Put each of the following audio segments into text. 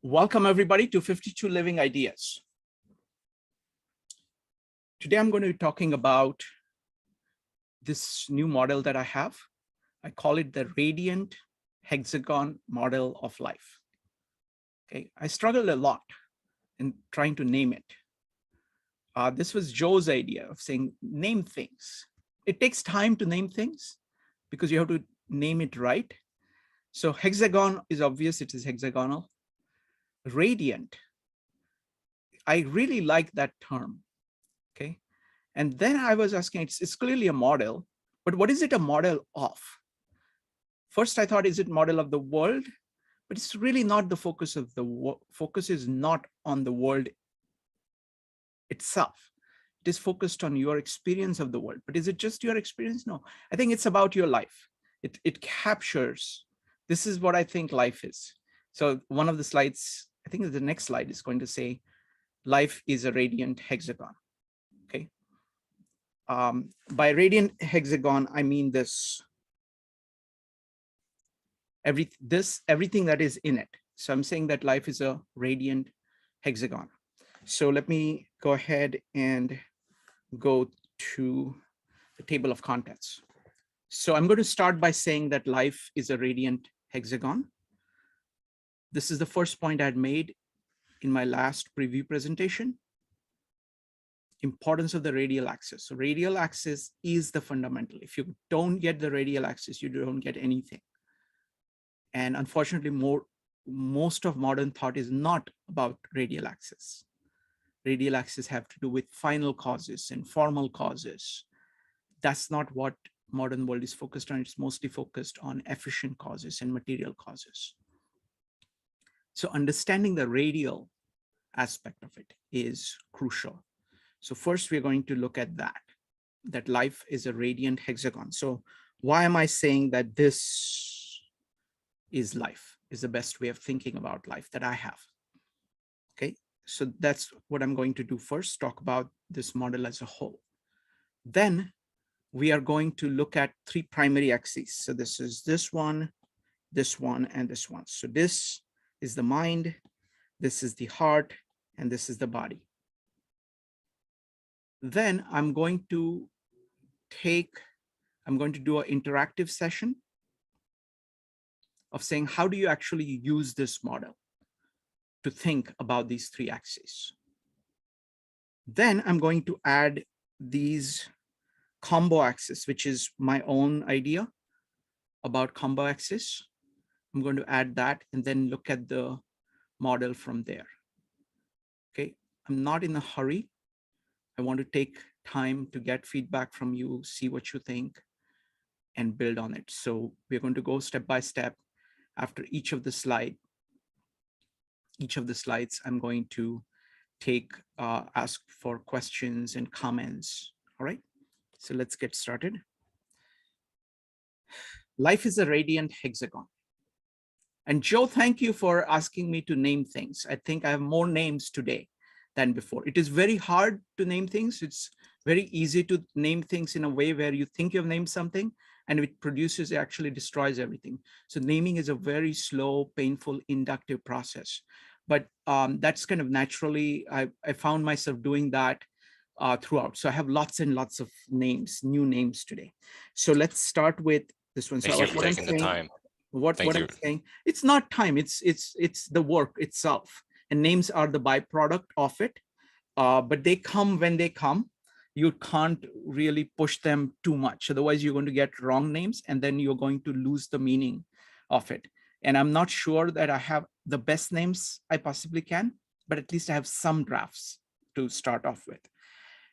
Welcome everybody to 52 Living Ideas. Today I'm going to be talking about this new model that I have. I call it the Radiant Hexagon model of life. Okay, I struggled a lot in trying to name it. This was Joe's idea of saying, name things. It takes time to name things because you have to name it right. So hexagon is obvious, it is hexagonal. Radiant, I really like that term, okay? And then I was asking, it's clearly a model, but what is it a model of? First, I thought, is it model of the world? But it's really not the focus of the focus is not on the world itself. It is focused on your experience of the world. But is it just your experience? No, I think it's about your life. It captures, this is what I think life is. So one of the slides, I think the next slide is going to say, life is a radiant hexagon, okay? By radiant hexagon, I mean this, everything that is in it. So I'm saying that life is a radiant hexagon. So let me go ahead and go to the table of contents. So I'm going to start by saying that life is a radiant hexagon. This is the first point I had made in my last preview presentation. Importance of the radial axis. So radial axis is the fundamental. If you don't get the radial axis, you don't get anything. And unfortunately, most of modern thought is not about radial axis. Radial axis have to do with final causes and formal causes. That's not what modern world is focused on. It's mostly focused on efficient causes and material causes. So understanding the radial aspect of it is crucial. So first, we're going to look at that life is a radiant hexagon. So why am I saying that this is life, is the best way of thinking about life that I have? Okay, so that's what I'm going to do first, talk about this model as a whole. Then we are going to look at three primary axes. So this is this one, and this one. So this is the mind, this is the heart, and this is the body. Then I'm going to do an interactive session of saying, how do you actually use this model to think about these three axes? Then I'm going to add these combo axis, which is my own idea about combo axis. I'm going to add that and then look at the model from there. Okay, I'm not in a hurry. I want to take time to get feedback from you, see what you think, and build on it. So we're going to go step by step. After each of the slides, I'm going to ask for questions and comments. All right, so let's get started. Life is a radiant hexagon. And Joe, thank you for asking me to name things. I think I have more names today than before. It is very hard to name things. It's very easy to name things in a way where you think you've named something and it actually destroys everything. So naming is a very slow, painful, inductive process. But that's kind of naturally, I found myself doing that throughout. So I have lots and lots of names, new names today. So let's start with this one. Thank you for taking the time. What I'm saying, it's not time, it's the work itself. And names are the byproduct of it, but they come when they come. You can't really push them too much. Otherwise, you're going to get wrong names and then you're going to lose the meaning of it. And I'm not sure that I have the best names I possibly can, but at least I have some drafts to start off with.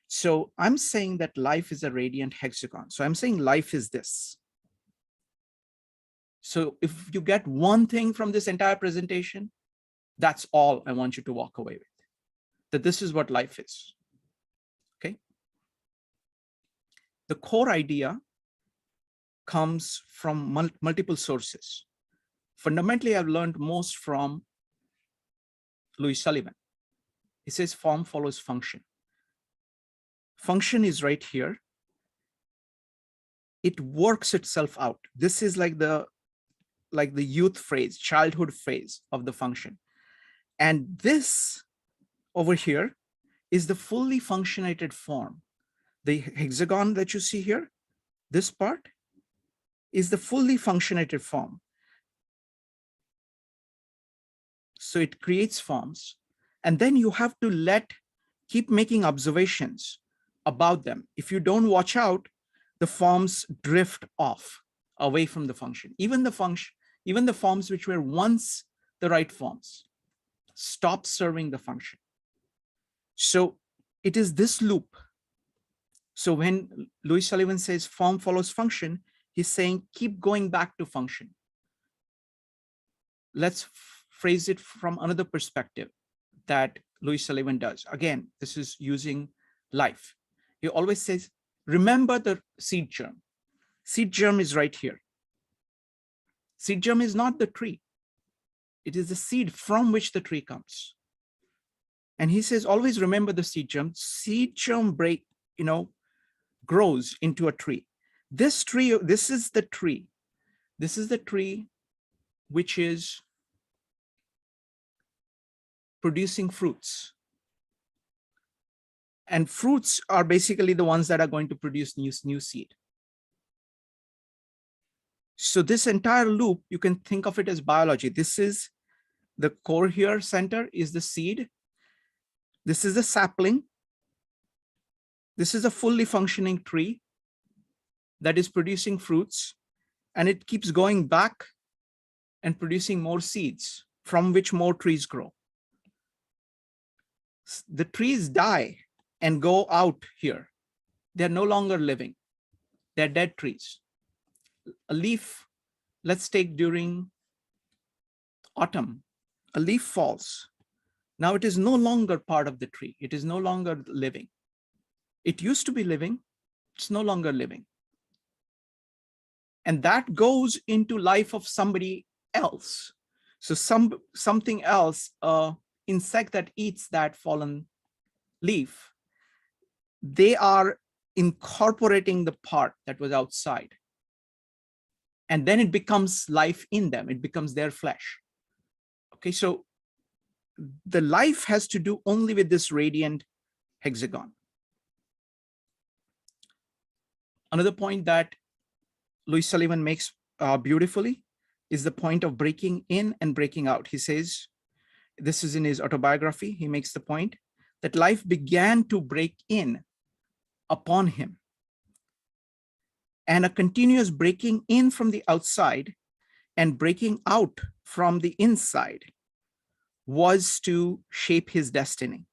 So I'm saying that life is a radiant hexagon. So I'm saying life is this. So if you get one thing from this entire presentation, that's all I want you to walk away with, that this is what life is, okay? The core idea comes from multiple sources. Fundamentally, I've learned most from Louis Sullivan. He says form follows function. Function is right here. It works itself out. This is like the youth phrase, childhood phase of the function. And this over here is the fully functionated form. The hexagon that you see here, this part is the fully functionated form. So it creates forms. And then you have to keep making observations about them. If you don't watch out, the forms drift off away from the function. Even the forms which were once the right forms stop serving the function. So it is this loop. So when Louis Sullivan says form follows function, he's saying keep going back to function. Let's phrase it from another perspective that Louis Sullivan does. Again, this is using life. He always says, remember the seed germ. Seed germ is right here. Seed germ is not the tree. It is the seed from which the tree comes. And he says, always remember the seed germ. Seed germ grows into a tree. This is the tree. This is the tree which is producing fruits. And fruits are basically the ones that are going to produce new seed. So this entire loop, you can think of it as biology. This is the core here, center is the seed. This is the sapling. This is a fully functioning tree that is producing fruits, and it keeps going back and producing more seeds from which more trees grow. The trees die and go out here. They're no longer living. They're dead trees. A leaf, let's take during autumn, a leaf falls. Now it is no longer part of the tree. It is no longer living. It used to be living. It's no longer living. And that goes into life of somebody else. So something else, insect that eats that fallen leaf, they are incorporating the part that was outside. And then it becomes life in them. It becomes their flesh. Okay, so the life has to do only with this radiant hexagon. Another point that Louis Sullivan makes beautifully is the point of breaking in and breaking out. He says, this is in his autobiography, he makes the point that life began to break in upon him. And a continuous breaking in from the outside and breaking out from the inside was to shape his destiny.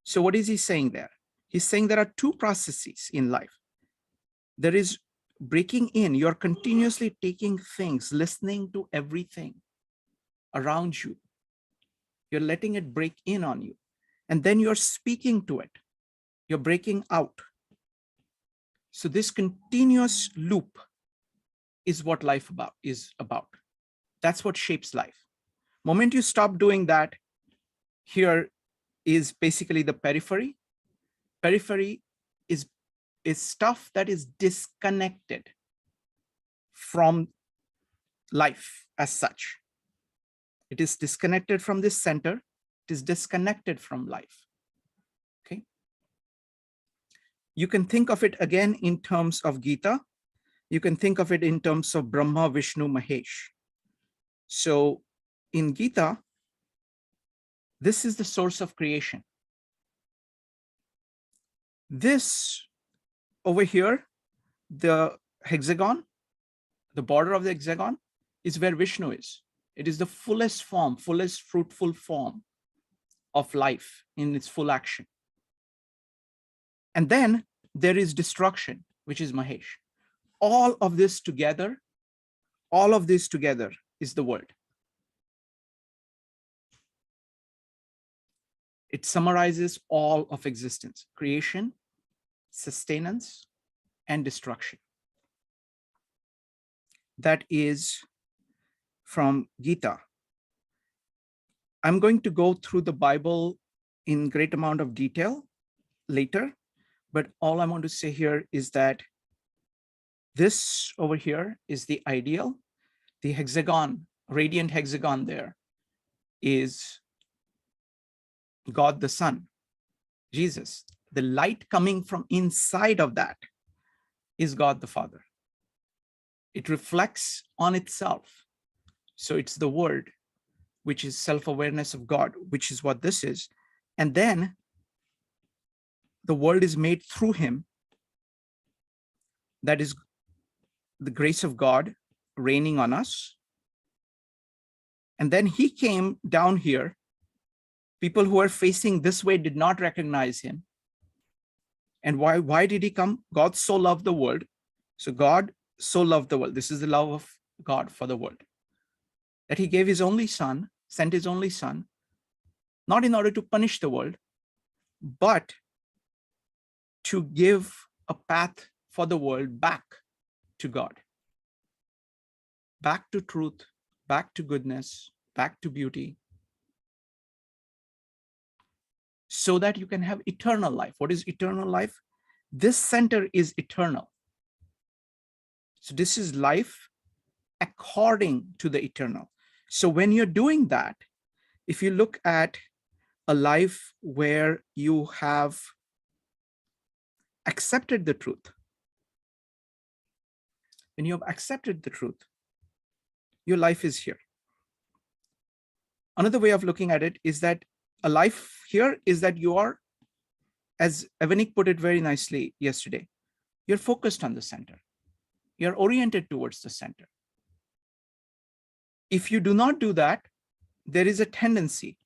So what is he saying there? He's saying there are two processes in life. There is breaking in. You're continuously taking things, listening to everything around you. You're letting it break in on you. And then you're speaking to it. You're breaking out. So this continuous loop is what life is about. That's what shapes life. Moment you stop doing that, here is basically the periphery. Periphery is stuff that is disconnected from life as such. It is disconnected from this center. It is disconnected from life. Okay. You can think of it again in terms of Gita. You can think of it in terms of Brahma, Vishnu, Mahesh. So in Gita, this is the source of creation. This over here, the hexagon, the border of the hexagon is where Vishnu is. It is the fullest form, fullest fruitful form of life in its full action. And then there is destruction, which is Mahesh. All of this together is the word. It summarizes all of existence: creation, sustenance, and destruction. That is from Gita. I'm going to go through the Bible in great amount of detail later, but all I want to say here is that this over here is the ideal. The hexagon, radiant hexagon there, is God the Son, Jesus. The light coming from inside of that is God the Father. It reflects on itself. So it's the Word, which is self-awareness of God, which is what this is. And then the world is made through him. That is the grace of God raining on us. And then he came down here. People who are facing this way did not recognize him. And why did he come? God so loved the world. So God so loved the world. This is the love of God for the world. That he gave his only son, sent his only son, not in order to punish the world, but to give a path for the world back to God, back to truth, back to goodness, back to beauty, so that you can have eternal life. What is eternal life? This center is eternal. So this is life according to the eternal. So when you're doing that, if you look at a life where you have accepted the truth, when you have accepted the truth, your life is here. Another way of looking at it is that a life here is that you are, as Evanik put it very nicely yesterday, you're focused on the center. You're oriented towards the center. If you do not do that, there is a tendency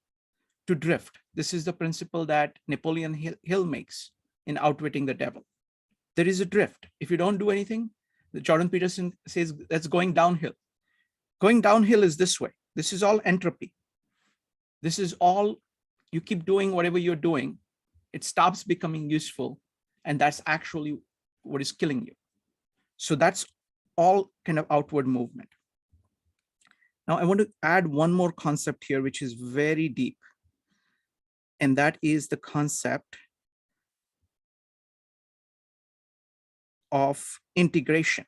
to drift. This is the principle that Napoleon Hill makes in Outwitting the Devil. There is a drift. If you don't do anything, Jordan Peterson says that's going downhill. Going downhill is this way. This is all entropy. This is all, you keep doing whatever you're doing, it stops becoming useful, and that's actually what is killing you. So that's all kind of outward movement. Now I want to add one more concept here, which is very deep, and that is the concept of integration.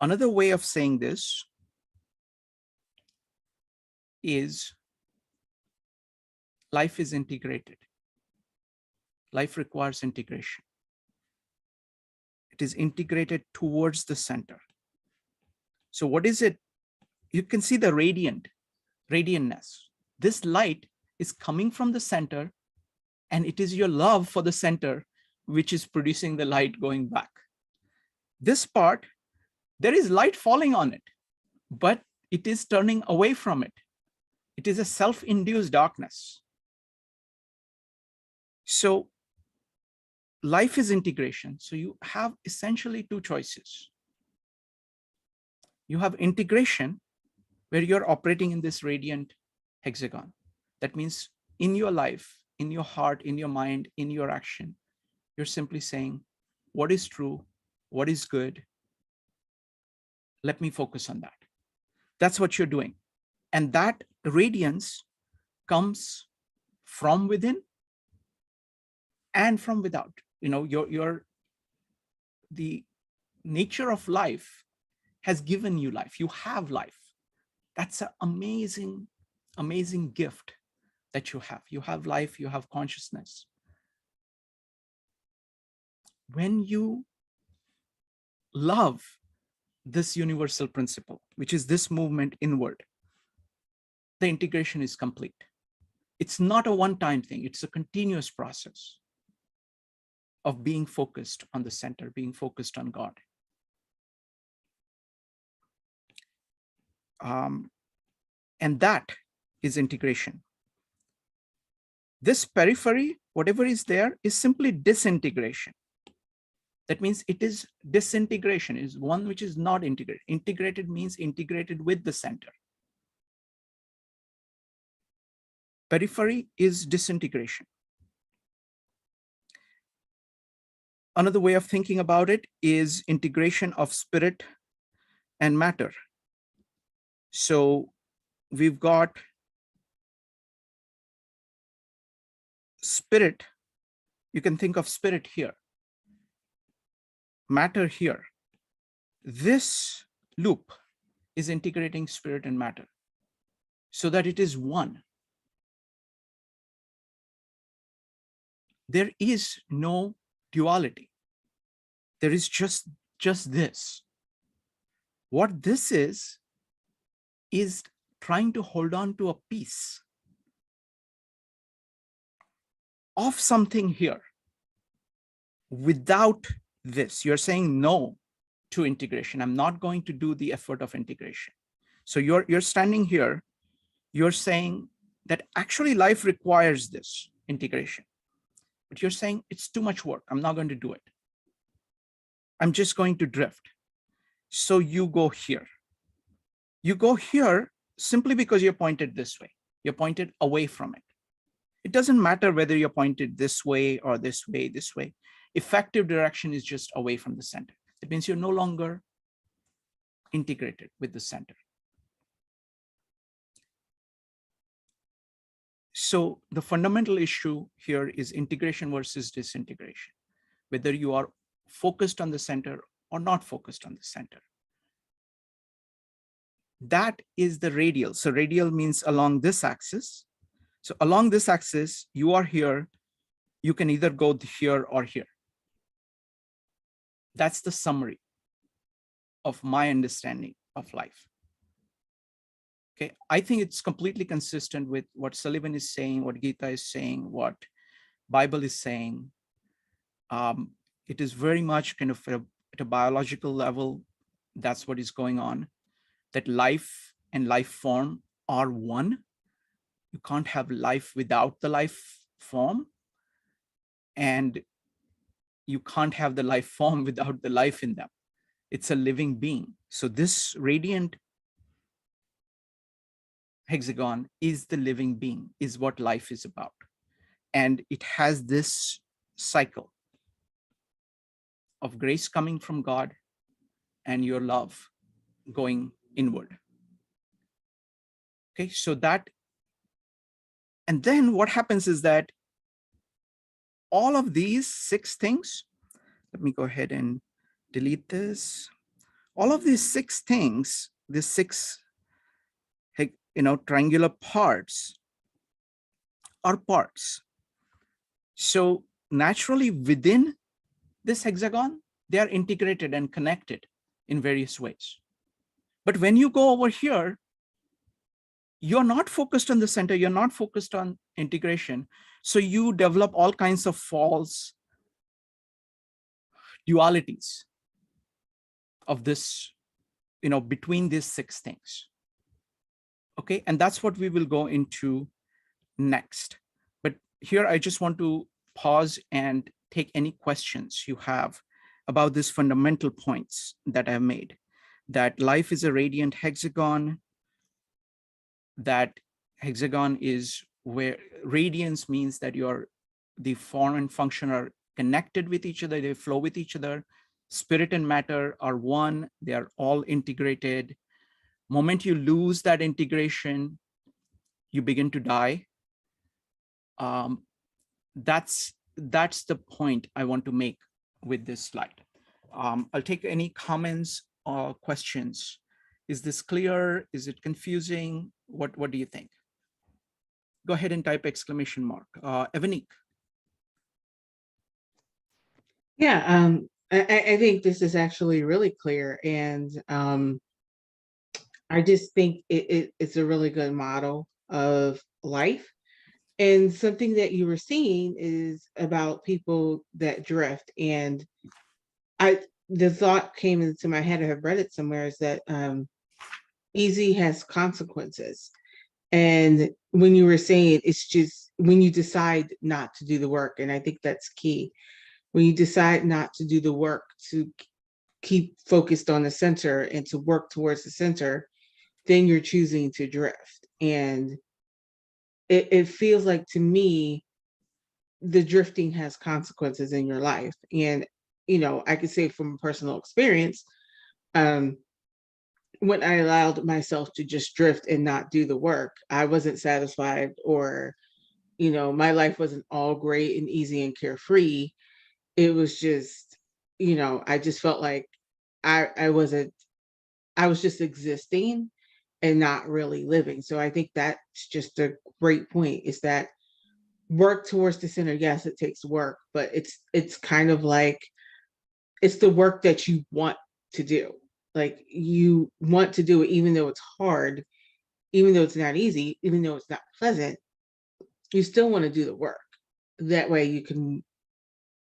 Another way of saying this is life is integrated. Life requires integration. It is integrated towards the center. So what is it? You can see the radiantness. This light is coming from the center, and it is your love for the center which is producing the light going back. This part, there is light falling on it, but it is turning away from it. It is a self-induced darkness. So life is integration. So you have essentially two choices. You have integration where you're operating in this radiant hexagon. That means in your life, in your heart, in your mind, in your action, you're simply saying, what is true? What is good? Let me focus on that. That's what you're doing. And that radiance comes from within and from without. You know, the nature of life has given you life. You have life. That's an amazing, amazing gift that you have. You have life, you have consciousness. When you love this universal principle, which is this movement inward, the integration is complete. It's not a one-time thing. It's a continuous process of being focused on the center, being focused on God. And that is integration. This periphery, whatever is there, is simply disintegration. That means it is disintegration, is one which is not integrated. Integrated means integrated with the center. Periphery is disintegration. Another way of thinking about it is integration of spirit and matter. So we've got spirit. You can think of spirit here, matter here. This loop is integrating spirit and matter. so that it is one. There is no duality. There is just this. What this is trying to hold on to a piece of something here. Without this, you're saying no to integration. I'm not going to do the effort of integration. So you're standing here, you're saying that actually life requires this integration, but you're saying it's too much work. I'm not going to do it. I'm just going to drift. So you go here. You go here simply because you're pointed this way. You're pointed away from it. It doesn't matter whether you're pointed this way or this way, this way. Effective direction is just away from the center. It means you're no longer integrated with the center. So the fundamental issue here is integration versus disintegration, whether you are focused on the center or not focused on the center. That is the radial. So radial means along this axis. So along this axis, you are here. You can either go here or here. That's the summary of my understanding of life. Okay, I think it's completely consistent with what Sullivan is saying, what Gita is saying, what Bible is saying. It is very much kind of at a biological level, that's what is going on, that life and life form are one. You can't have life without the life form, and you can't have the life form without the life in them. It's a living being. So this radiant hexagon is the living being, is what life is about. And it has this cycle of grace coming from God and your love going inward. Okay, so that, and then what happens is that all of these 6 things, let me go ahead and delete this. All of these 6 things, these 6 triangular parts are parts. So naturally within this hexagon, they are integrated and connected in various ways. But when you go over here, you're not focused on the center, you're not focused on integration. So you develop all kinds of false dualities of this, between these 6 things. Okay, and that's what we will go into next. But here I just want to pause and take any questions you have about these fundamental points that I've made, that life is a radiant hexagon, that hexagon is where radiance means that the form and function are connected with each other, they flow with each other. Spirit and matter are one, they are all integrated. Moment you lose that integration, you begin to die. That's the point I want to make with this slide. I'll take any comments or questions. Is this clear? Is it confusing? What do you think? Go ahead and type exclamation mark. Evanik. Yeah, I think this is actually really clear, and I just think it's a really good model of life. And something that you were seeing is about people that drift. And the thought came into my head, I have read it somewhere, is that easy has consequences. And when you were saying, it's just when you decide not to do the work, and I think that's key. When you decide not to do the work, to keep focused on the center and to work towards the center, then you're choosing to drift. And it feels like, to me, the drifting has consequences in your life. And, I could say from personal experience, when I allowed myself to just drift and not do the work, I wasn't satisfied, or, my life wasn't all great and easy and carefree. It was just, I just felt like I was just existing. and not really living. So I think that's just a great point, is that work towards the center. Yes, it takes work, but it's kind of like it's the work that you want to do. Like you want to do it even though it's hard, even though it's not easy, even though it's not pleasant, you still want to do the work. That way you can,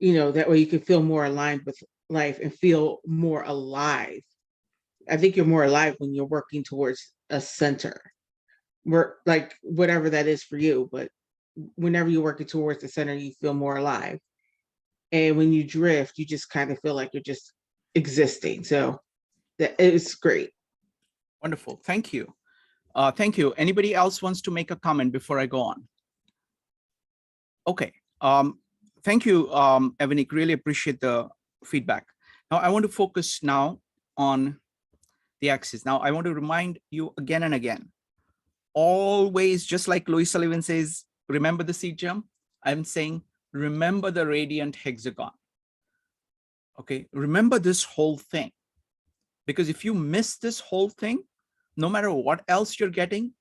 that way you can feel more aligned with life and feel more alive. I think you're more alive when you're working towards a center. Work like whatever that is for you, but whenever you're working towards the center, you feel more alive. And when you drift, you just kind of feel like you're just existing. So that it's great. Wonderful. Thank you. Thank you. Anybody else wants to make a comment before I go on? Okay. Thank you, Evanik. Really appreciate the feedback. Now I want to focus now on the axis. Now I want to remind you again and again, always, just like Louis Sullivan says, remember the seed germ. I'm saying, remember the radiant hexagon. Okay, remember this whole thing. Because if you miss this whole thing, no matter what else you're getting,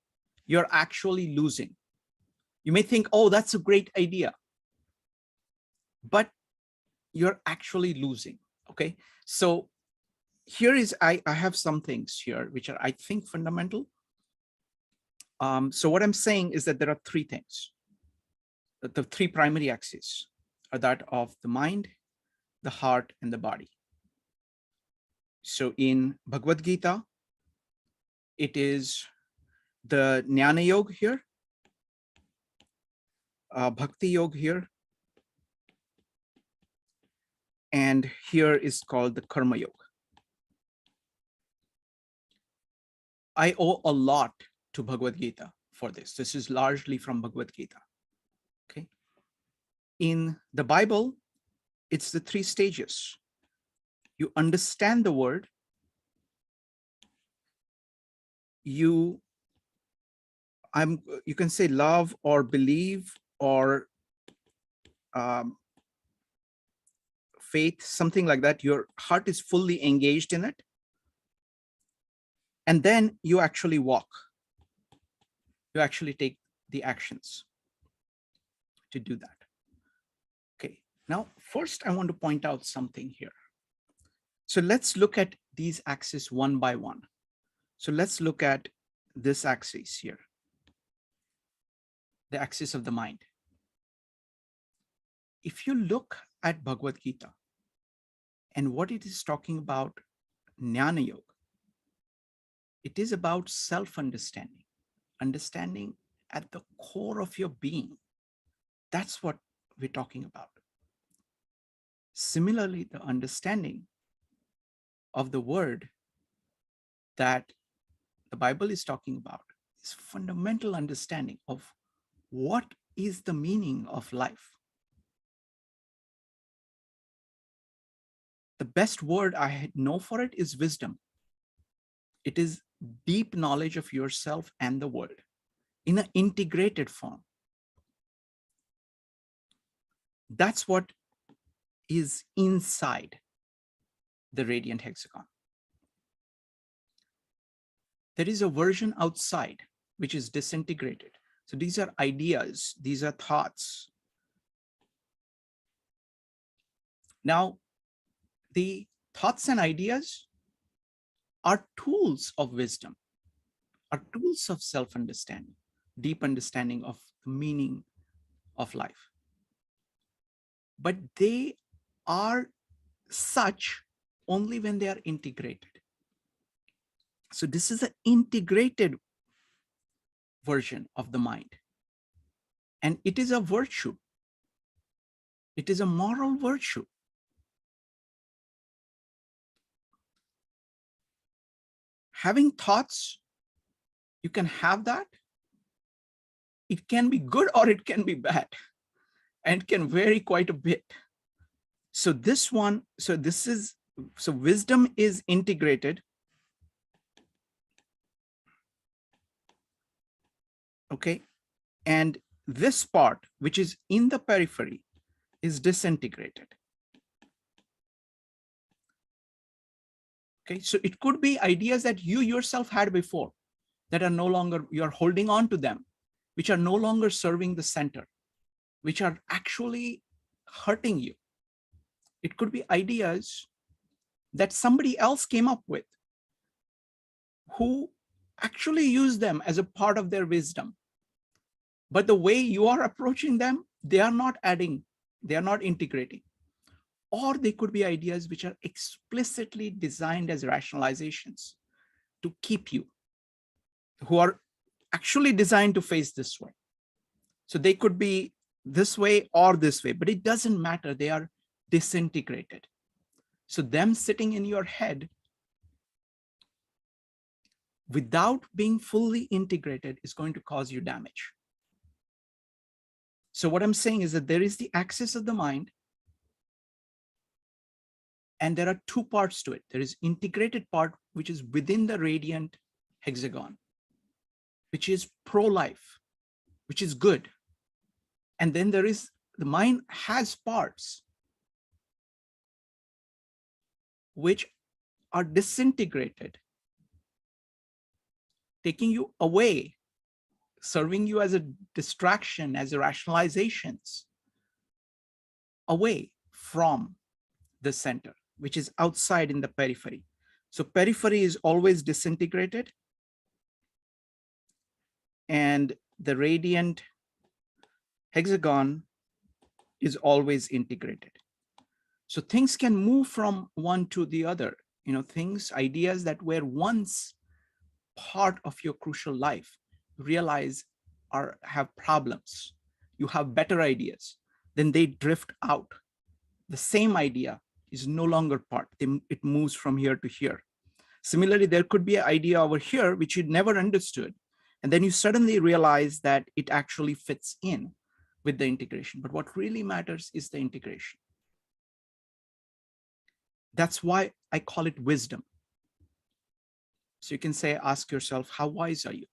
you're actually losing. You may think, oh, that's a great idea, but you're actually losing. Okay, so here is, I have some things here which are, I think, fundamental. So what I'm saying is that there are three things. The three primary axes are that of the mind, the heart, and the body. So in Bhagavad Gita, it is the Jnana Yoga here, Bhakti Yoga here, and here is called the Karma Yoga. I owe a lot to Bhagavad Gita for this. This is largely from Bhagavad Gita. Okay. In the Bible, it's the three stages. You understand the word, you can say love or believe or faith, something like that. Your heart is fully engaged in it. And then you actually walk. You actually take the actions to do that. Okay, now first I want to point out something here. So let's look at these axes one by one. So let's look at this axis here, the axis of the mind. If you look at Bhagavad Gita and what it is talking about, Jnana Yoga, it is about self-understanding, understanding at the core of your being. That's what we're talking about. Similarly, the understanding of the word that the Bible is talking about is fundamental understanding of what is the meaning of life. The best word I know for it is wisdom. It is deep knowledge of yourself and the world in an integrated form. That's what is inside the radiant hexagon. There is a version outside which is disintegrated. So these are ideas, these are thoughts. Now, the thoughts and ideas are tools of wisdom, are tools of self-understanding, deep understanding of the meaning of life. But they are such only when they are integrated. So this is an integrated version of the mind. And it is a virtue. It is a moral virtue. Having thoughts, you can have that. It can be good or it can be bad, and it can vary quite a bit. So this one, so wisdom is integrated. Okay. And this part, which is in the periphery, is disintegrated. Okay. So it could be ideas that you yourself had before. that are no longer, you're holding on to them, which are no longer serving the center, which are actually hurting you. It could be ideas that somebody else came up with, who actually use them as a part of their wisdom. But the way you are approaching them, they are not adding, they are not integrating. Or they could be ideas which are explicitly designed as rationalizations to keep you, who are actually designed to face this way. So they could be this way or this way, but it doesn't matter. They are disintegrated. So them sitting in your head without being fully integrated is going to cause you damage. So what I'm saying is that there is the axis of the mind, and there are two parts to it. There is integrated part, which is within the radiant hexagon, which is pro-life, which is good. And then there is, the mind has parts which are disintegrated, taking you away, serving you as a distraction, as a rationalizations, away from the center, which is outside in the periphery. So periphery is always disintegrated, and the radiant hexagon is always integrated. So things can move from one to the other. You know, things, ideas that were once part of your crucial life, realize have problems. You have better ideas, then they drift out. The same idea is no longer part. It moves from here to here. Similarly, there could be an idea over here which you never understood, and then you suddenly realize that it actually fits in with the integration. But what really matters is the integration. That's why I call it wisdom. So you can say, ask yourself, how wise are you?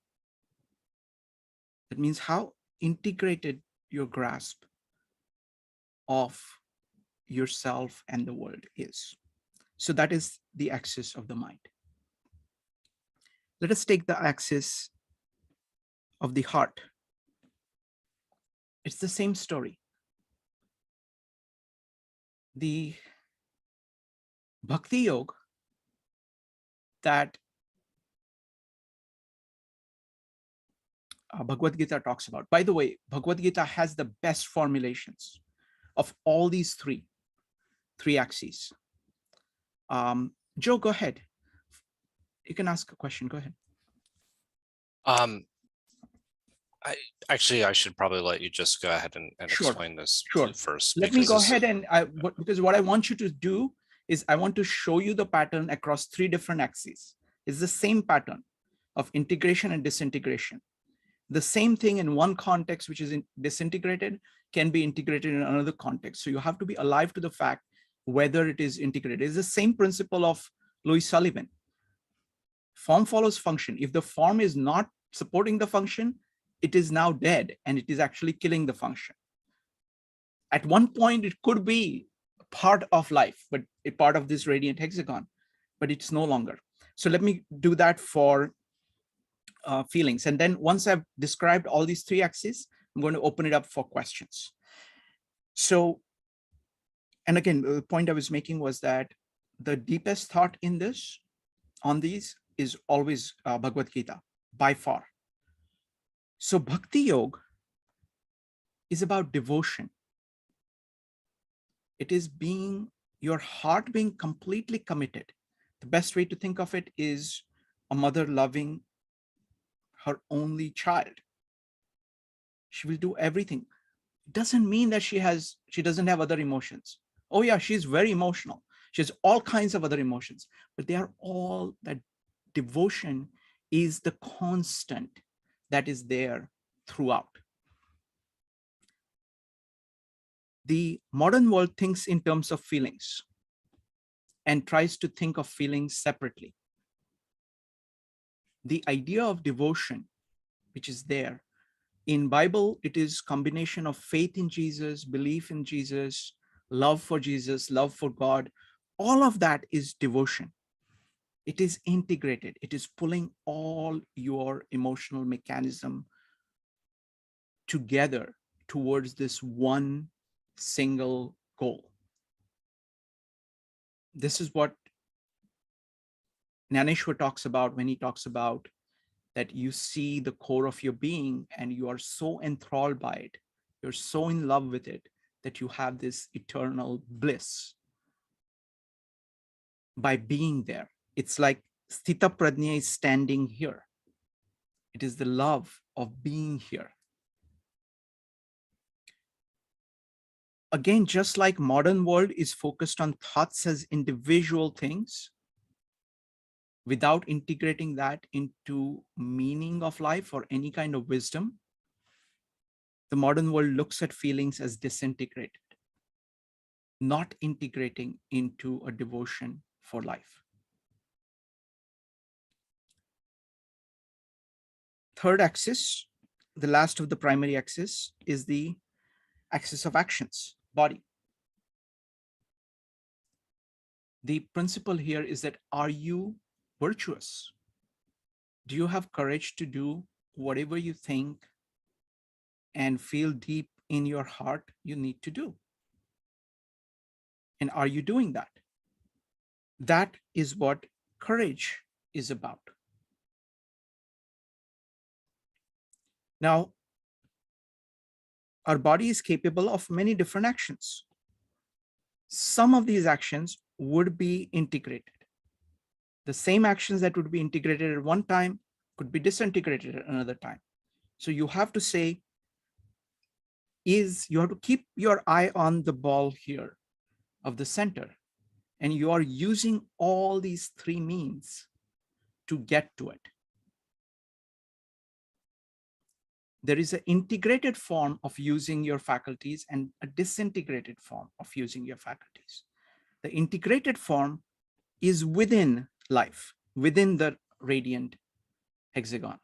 That means how integrated your grasp of yourself and the world is. So that is the axis of the mind. Let us take the axis of the heart. It's the same story. The Bhakti Yoga that Bhagavad Gita talks about. By the way, Bhagavad Gita has the best formulations of all these three axes. Joe, go ahead. You can ask a question. Go ahead. I should probably let you just go ahead and Sure. explain this Sure. first. Let me go ahead and because what I want you to do is I want to show you the pattern across three different axes. It's the same pattern of integration and disintegration. The same thing in one context, which is disintegrated, can be integrated in another context. So you have to be alive to the fact whether it is integrated. It's the same principle of Louis Sullivan. Form follows function. If the form is not supporting the function, it is now dead and it is actually killing the function. At one point, it could be part of life, but a part of this radiant hexagon, but it's no longer. So let me do that for feelings. And then once I've described all these three axes, I'm going to open it up for questions. So, and again, the point I was making was that the deepest thought in this, on these, is always Bhagavad Gita, by far. So Bhakti Yoga is about devotion. It is your heart being completely committed. The best way to think of it is a mother loving her only child. She will do everything. It doesn't mean that she doesn't have other emotions. Oh yeah, she's very emotional. She has all kinds of other emotions, but they are all, that devotion is the constant that is there throughout. The modern world thinks in terms of feelings and tries to think of feelings separately. The idea of devotion, which is there in Bible, it is combination of faith in Jesus, belief in Jesus, love for Jesus, love for God. All of that is devotion. It is integrated. It is pulling all your emotional mechanism together towards this one single goal. This is what Naneshwar talks about when he talks about that you see the core of your being and you are so enthralled by it, you're so in love with it, that you have this eternal bliss by being there. It's like Sthita Prajna is standing here. It is the love of being here. Again, just like modern world is focused on thoughts as individual things, without integrating that into meaning of life or any kind of wisdom, the modern world looks at feelings as disintegrated, not integrating into a devotion for life. Third axis, the last of the primary axis, is the axis of actions, body. The principle here is that, are you virtuous? Do you have courage to do whatever you think and feel deep in your heart you need to do? And are you doing that? That is what courage is about. Now, our body is capable of many different actions. Some of these actions would be integrated. The same actions that would be integrated at one time could be disintegrated at another time. So you have to say, you have to keep your eye on the ball here of the center, and you are using all these three means to get to it. There is an integrated form of using your faculties and a disintegrated form of using your faculties. The integrated form is within life, within the radiant hexagon.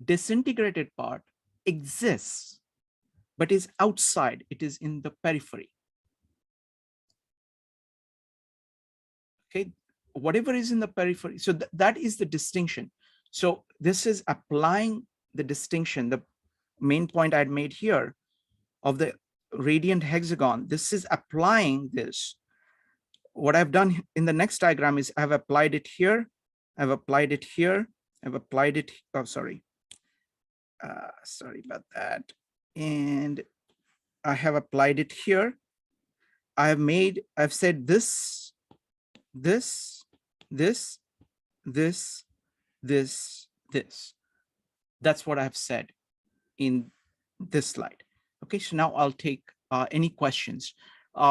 Disintegrated part exists, but is outside. It is in the periphery. Okay, whatever is in the periphery. So that is the distinction. So this is applying the distinction, the main point I'd made here of the radiant hexagon. This is applying this. What I've done in the next diagram is I've applied it here. I've applied it here. I've applied it. Oh, sorry. Sorry about that. And I have applied it here. I've said this, this, this, this, this, this. That's what I've said in this slide. Okay, so now I'll take any questions.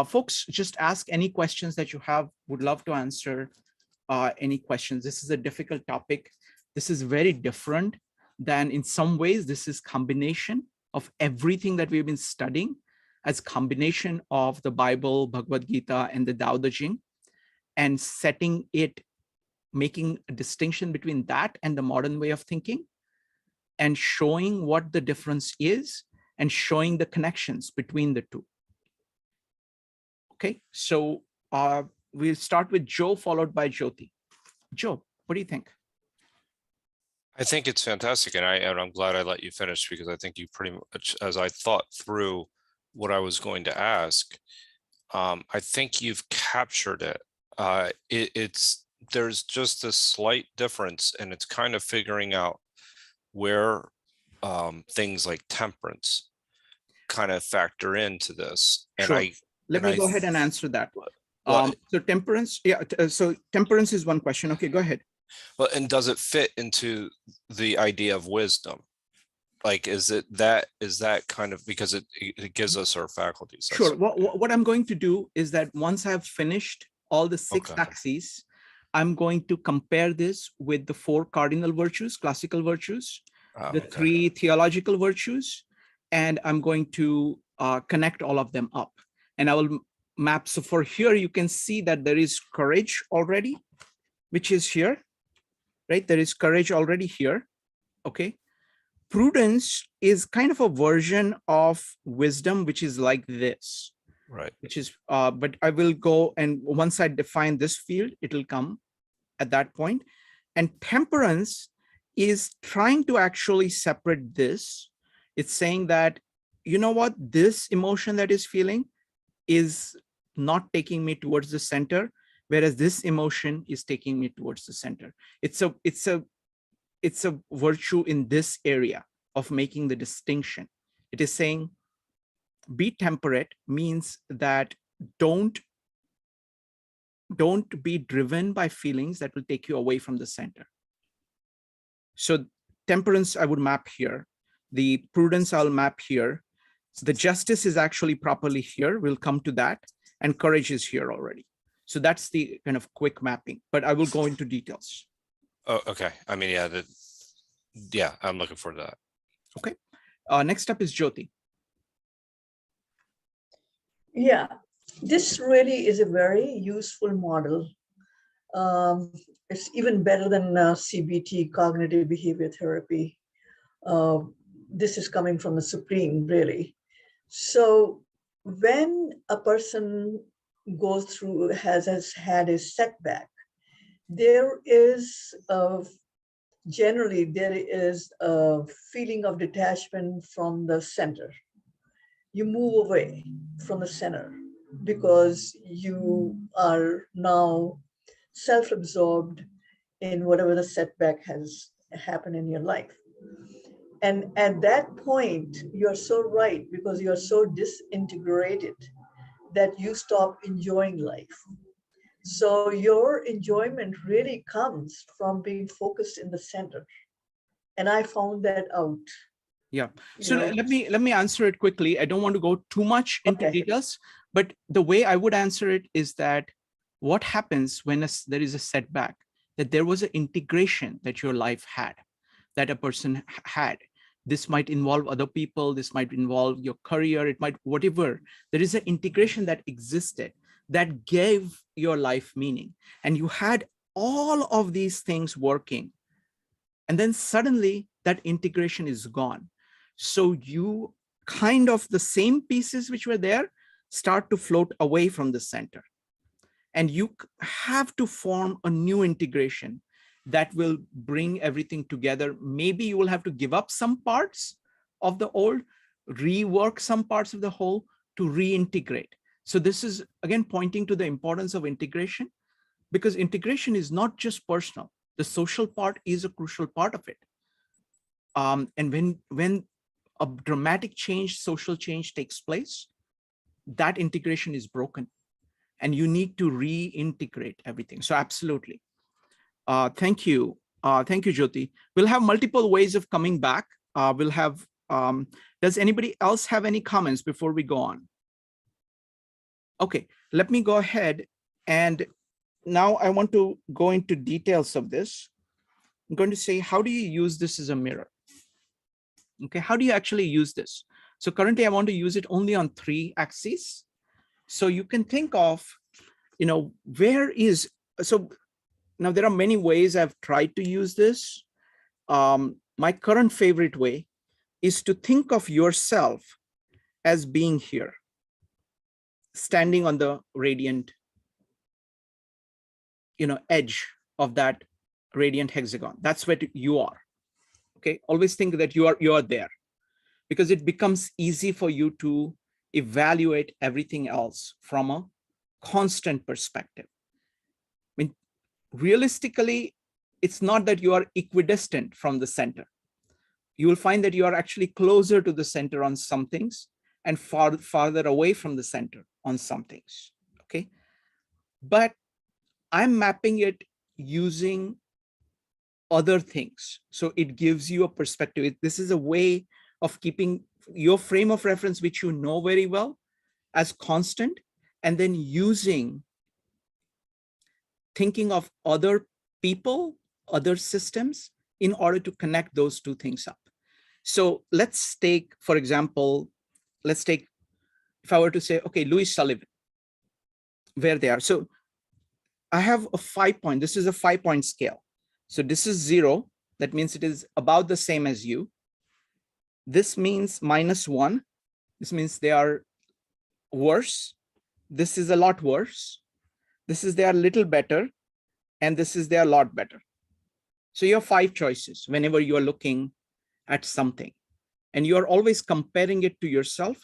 Folks, just ask any questions that you have. Would love to answer any questions. This is a difficult topic. This is very different than, in some ways, this is combination of everything that we've been studying as combination of the Bible, Bhagavad Gita, and the Tao Te Ching, and setting it, making a distinction between that and the modern way of thinking, and showing what the difference is and showing the connections between the two. Okay, so we'll start with Joe, followed by Jyoti. Joe, what do you think? I think it's fantastic, and I'm glad I let you finish, because I think you pretty much, as I thought through what I was going to ask, I think you've captured it. There's just a slight difference, and it's kind of figuring out where things like temperance kind of factor into this. And Sure. Let me go ahead and answer that. So temperance, so temperance is one question. Okay, go ahead. Well, and does it fit into the idea of wisdom? Like, is that kind of, because it gives us our faculties? Sure. What I'm going to do is that once I've finished all the six axes, I'm going to compare this with the 4 cardinal virtues, classical virtues, the 3 theological virtues, and I'm going to connect all of them up. And I will map. So for here, you can see that there is courage already, which is here, right? There is courage already here. Okay. Prudence is kind of a version of wisdom, which is like this. Right. Which is, but I will go, and once I define this field, it will come at that point. And temperance is trying to actually separate this. It's saying that, you know what, this emotion that is feeling is not taking me towards the center, whereas this emotion is taking me towards the center. It's a virtue in this area of making the distinction. It is saying be temperate means that don't be driven by feelings that will take you away from the center. So temperance, I would map here. The prudence, I'll map here. So the justice is actually properly here. We'll come to that. And courage is here already. So that's the kind of quick mapping, but I will go into details. Oh, okay. I mean, yeah, I'm looking forward to that. Okay. Next up is Jyoti. Yeah, this really is a very useful model. It's even better than CBT, cognitive behavior therapy. This is coming from the Supreme, really. So when a person goes through, has had a setback, there is generally there is a feeling of detachment from the center. You move away from the center because you are now self-absorbed in whatever the setback has happened in your life. And at that point, you're so right, because you're so disintegrated that you stop enjoying life. So your enjoyment really comes from being focused in the center. And I found that out. Yeah. So let me answer it quickly. I don't want to go too much into details, but the way I would answer it is that what happens when there is a setback, that there was an integration that your life had, that a person had. This might involve other people. This might involve your career. It might, whatever. There is an integration that existed that gave your life meaning. And you had all of these things working. And then suddenly that integration is gone. So you kind of, the same pieces which were there start to float away from the center. And you have to form a new integration that will bring everything together. Maybe you will have to give up some parts of the old, rework some parts of the whole to reintegrate. So this is, again, pointing to the importance of integration, because integration is not just personal. The social part is a crucial part of it. And when a dramatic change, social change takes place, that integration is broken and you need to reintegrate everything. So absolutely. Thank you. Thank you, Jyoti. We'll have multiple ways of coming back. We'll have, does anybody else have any comments before we go on? Okay, let me go ahead. And now I want to go into details of this. I'm going to say, how do you use this as a mirror? Okay, how do you actually use this? So currently I want to use it only on 3 axes. So you can think of, where is, so now there are many ways I've tried to use this. My current favorite way is to think of yourself as being here, standing on the radiant, edge of that radiant hexagon. That's where you are. Okay, always think that you are there, because it becomes easy for you to evaluate everything else from a constant perspective. I mean, realistically, it's not that you are equidistant from the center. You will find that you are actually closer to the center on some things and farther away from the center on some things. Okay, but I'm mapping it using other things. So it gives you a perspective. This is a way of keeping your frame of reference, which you know very well, as constant, and then thinking of other people, other systems, in order to connect those 2 things up. So let's take, for example, if I were to say, okay, Louis Sullivan, where they are. So I have a 5-point, this is a 5-point scale. So this is 0, that means it is about the same as you. This means -1, this means they are worse. This is a lot worse. This is they are a little better. and this is they're a lot better. So you have 5 choices whenever you're looking at something, and you're always comparing it to yourself,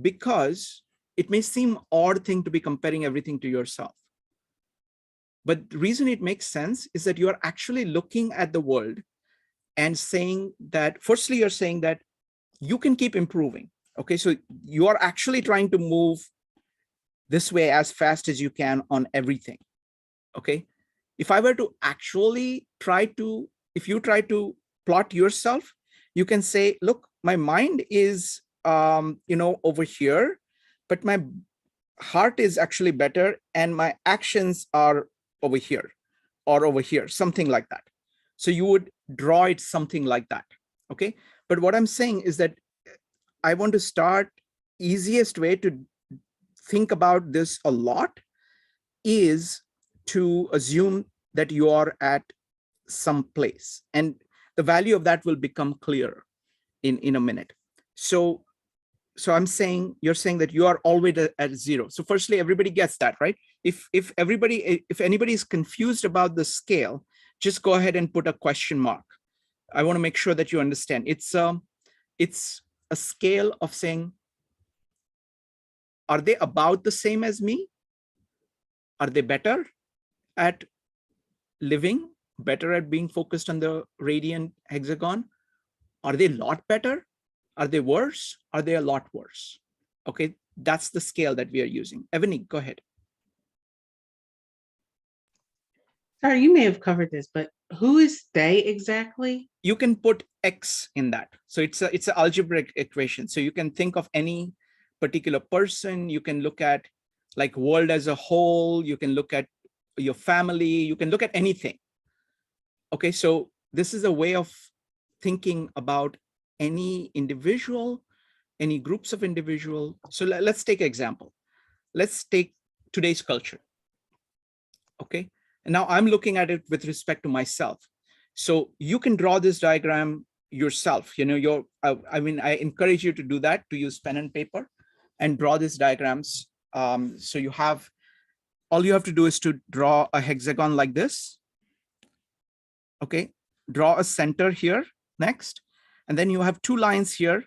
because it may seem odd thing to be comparing everything to yourself. But the reason it makes sense is that you are actually looking at the world and saying that, firstly, you're saying that you can keep improving. Okay, so you are actually trying to move this way as fast as you can on everything. Okay, if I were to actually if you try to plot yourself, you can say, look, my mind is, over here, but my heart is actually better, and my actions are over here or over here, something like that. So you would draw it something like that. Okay, but what I'm saying is that I want to start, easiest way to think about this a lot is to assume that you are at some place, and the value of that will become clearer in a minute. So I'm saying, you're saying that you are always at 0. So firstly, everybody gets that, right? If anybody is confused about the scale, just go ahead and put a question mark. I want to make sure that you understand. It's a scale of saying, are they about the same as me? Are they better at living, better at being focused on the radiant hexagon? Are they a lot better? Are they worse? Are they a lot worse? Okay, that's the scale that we are using. Ebony, go ahead. Sorry, you may have covered this, but who is they exactly? You can put X in that. So it's an algebraic equation. So you can think of any particular person. You can look at like world as a whole. You can look at your family. You can look at anything. Okay, so this is a way of thinking about any individual, any groups of individual. So let's take an example. Let's take today's culture. Okay, and now I'm looking at it with respect to myself. So you can draw this diagram yourself. I encourage you to do that, to use pen and paper and draw these diagrams. So all you have to do is to draw a hexagon like this. Okay, draw a center here next, and then you have 2 lines here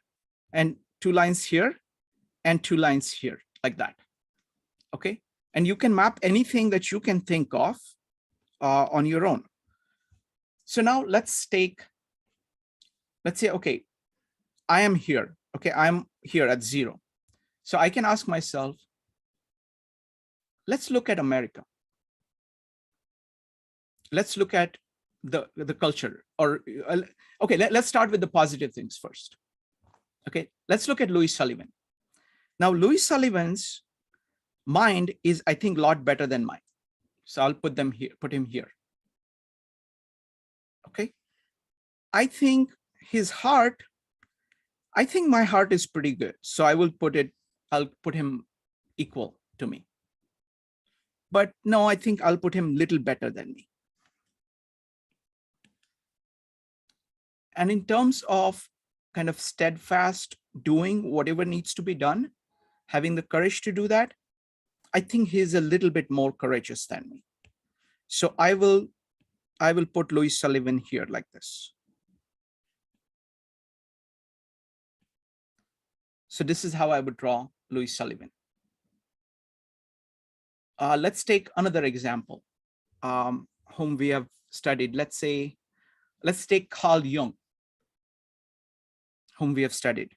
and 2 lines here and 2 lines here, like that. Okay, and you can map anything that you can think of on your own. So now let's say, okay, I am here. Okay, I'm here at 0. So I can ask myself, let's look at America. Let's look at the culture, or okay, let's start with the positive things first. Okay, let's look at Louis Sullivan. Now, Louis Sullivan's mind is, I think, a lot better than mine. So I'll put him here. Okay, I think my heart is pretty good. So I'll put him equal to me. But no, I think I'll put him a little better than me. And in terms of kind of steadfast doing whatever needs to be done, having the courage to do that, I think he's a little bit more courageous than me. So I will put Louis Sullivan here like this. So this is how I would draw Louis Sullivan. Let's take another example, whom we have studied. Let's take Carl Jung, whom we have studied.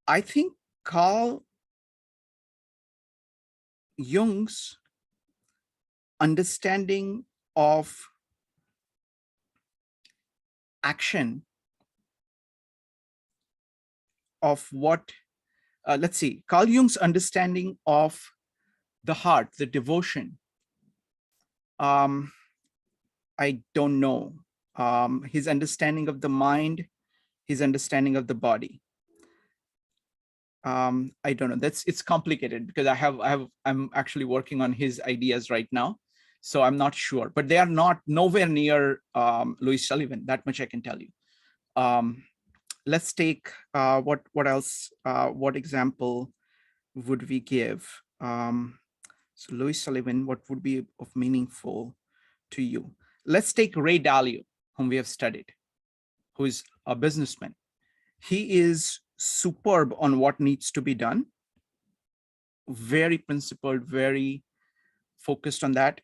I think Carl Jung's understanding of action, of what, Carl Jung's understanding of the heart, the devotion, I don't know. His understanding of the mind, his understanding of the body. I don't know. It's complicated because I'm actually working on his ideas right now, so I'm not sure. But they are nowhere near Louis Sullivan. That much I can tell you. Let's take what else? What example would we give? So Louis Sullivan, what would be of meaningful? to you. Let's take Ray Dalio, whom we have studied, who is a businessman. He is superb on what needs to be done. Very principled, very focused on that.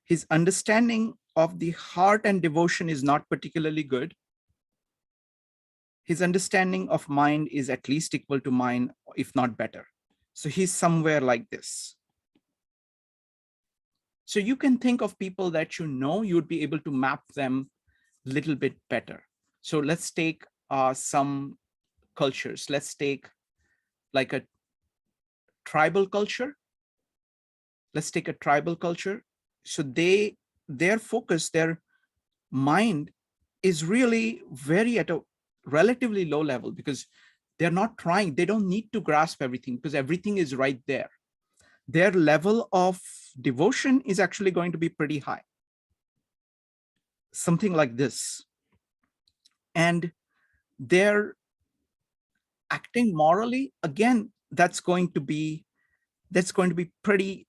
His understanding of the heart and devotion is not particularly good. His understanding of mind is at least equal to mine, if not better. So he's somewhere like this. So you can think of people that you know, you would be able to map them a little bit better. So let's take some cultures. Let's take like a tribal culture. Let's take a tribal culture. So their focus, their mind is really very at a relatively low level, because they're not trying, they don't need to grasp everything because everything is right there. Their level of devotion is actually going to be pretty high. Something like this. And they're acting morally, again, that's going to be pretty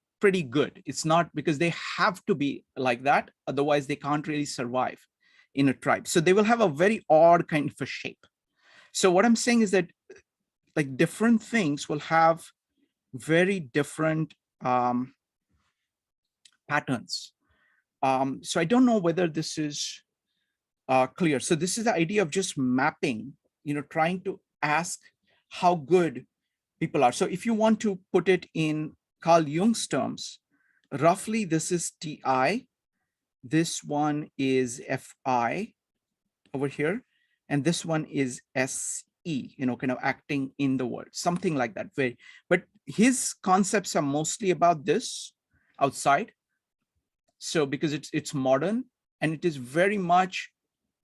good. It's not because they have to be like that, otherwise they can't really survive in a tribe. So they will have a very odd kind of a shape. So what I'm saying is that like different things will have very different patterns. So I don't know whether this is clear. So this is the idea of just mapping, trying to ask how good people are. So if you want to put it in Carl Jung's terms, roughly this is TI, this one is FI over here, and this one is SE, kind of acting in the world, something like that. But his concepts are mostly about this outside. So because it's modern, and it is very much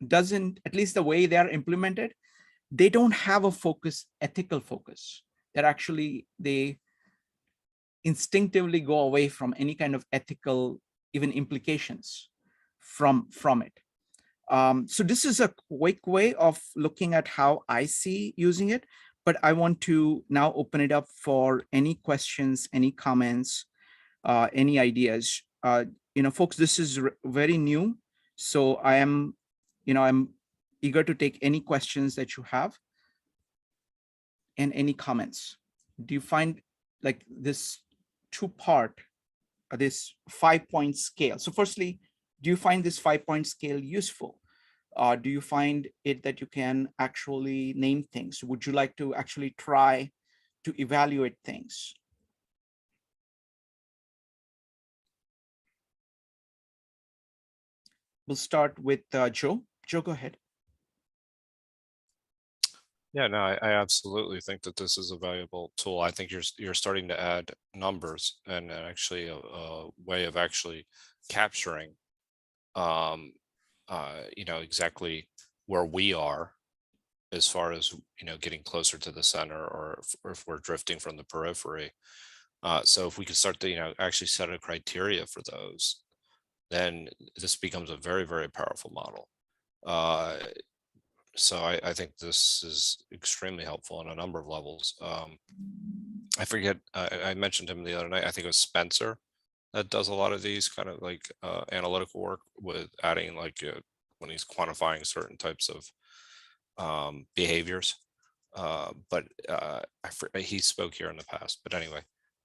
doesn't, at least the way they are implemented, they don't have a focus, ethical focus. They're actually, they instinctively go away from any kind of ethical, even implications from it. So this is a quick way of looking at how I see using it, but I want to now open it up for any questions, any comments, any ideas. Folks, this is very new, so I'm eager to take any questions that you have and any comments. Do you find like this two-part, this 5-point scale? So firstly, do you find this 5-point scale useful? Do you find it that you can actually name things? Would you like to actually try to evaluate things? We'll start with Joe. Joe, go ahead. Yeah, no, I absolutely think that this is a valuable tool. I think you're starting to add numbers and actually a way of actually capturing, exactly where we are as far as, getting closer to the center, or if we're drifting from the periphery. So if we could start to, actually set a criteria for those, then this becomes a very, very powerful model. So I think this is extremely helpful on a number of levels. I forget, I mentioned him the other night. I think it was Spencer that does a lot of these kind of like analytical work with adding like when he's quantifying certain types of behaviors. But he spoke here in the past. But anyway.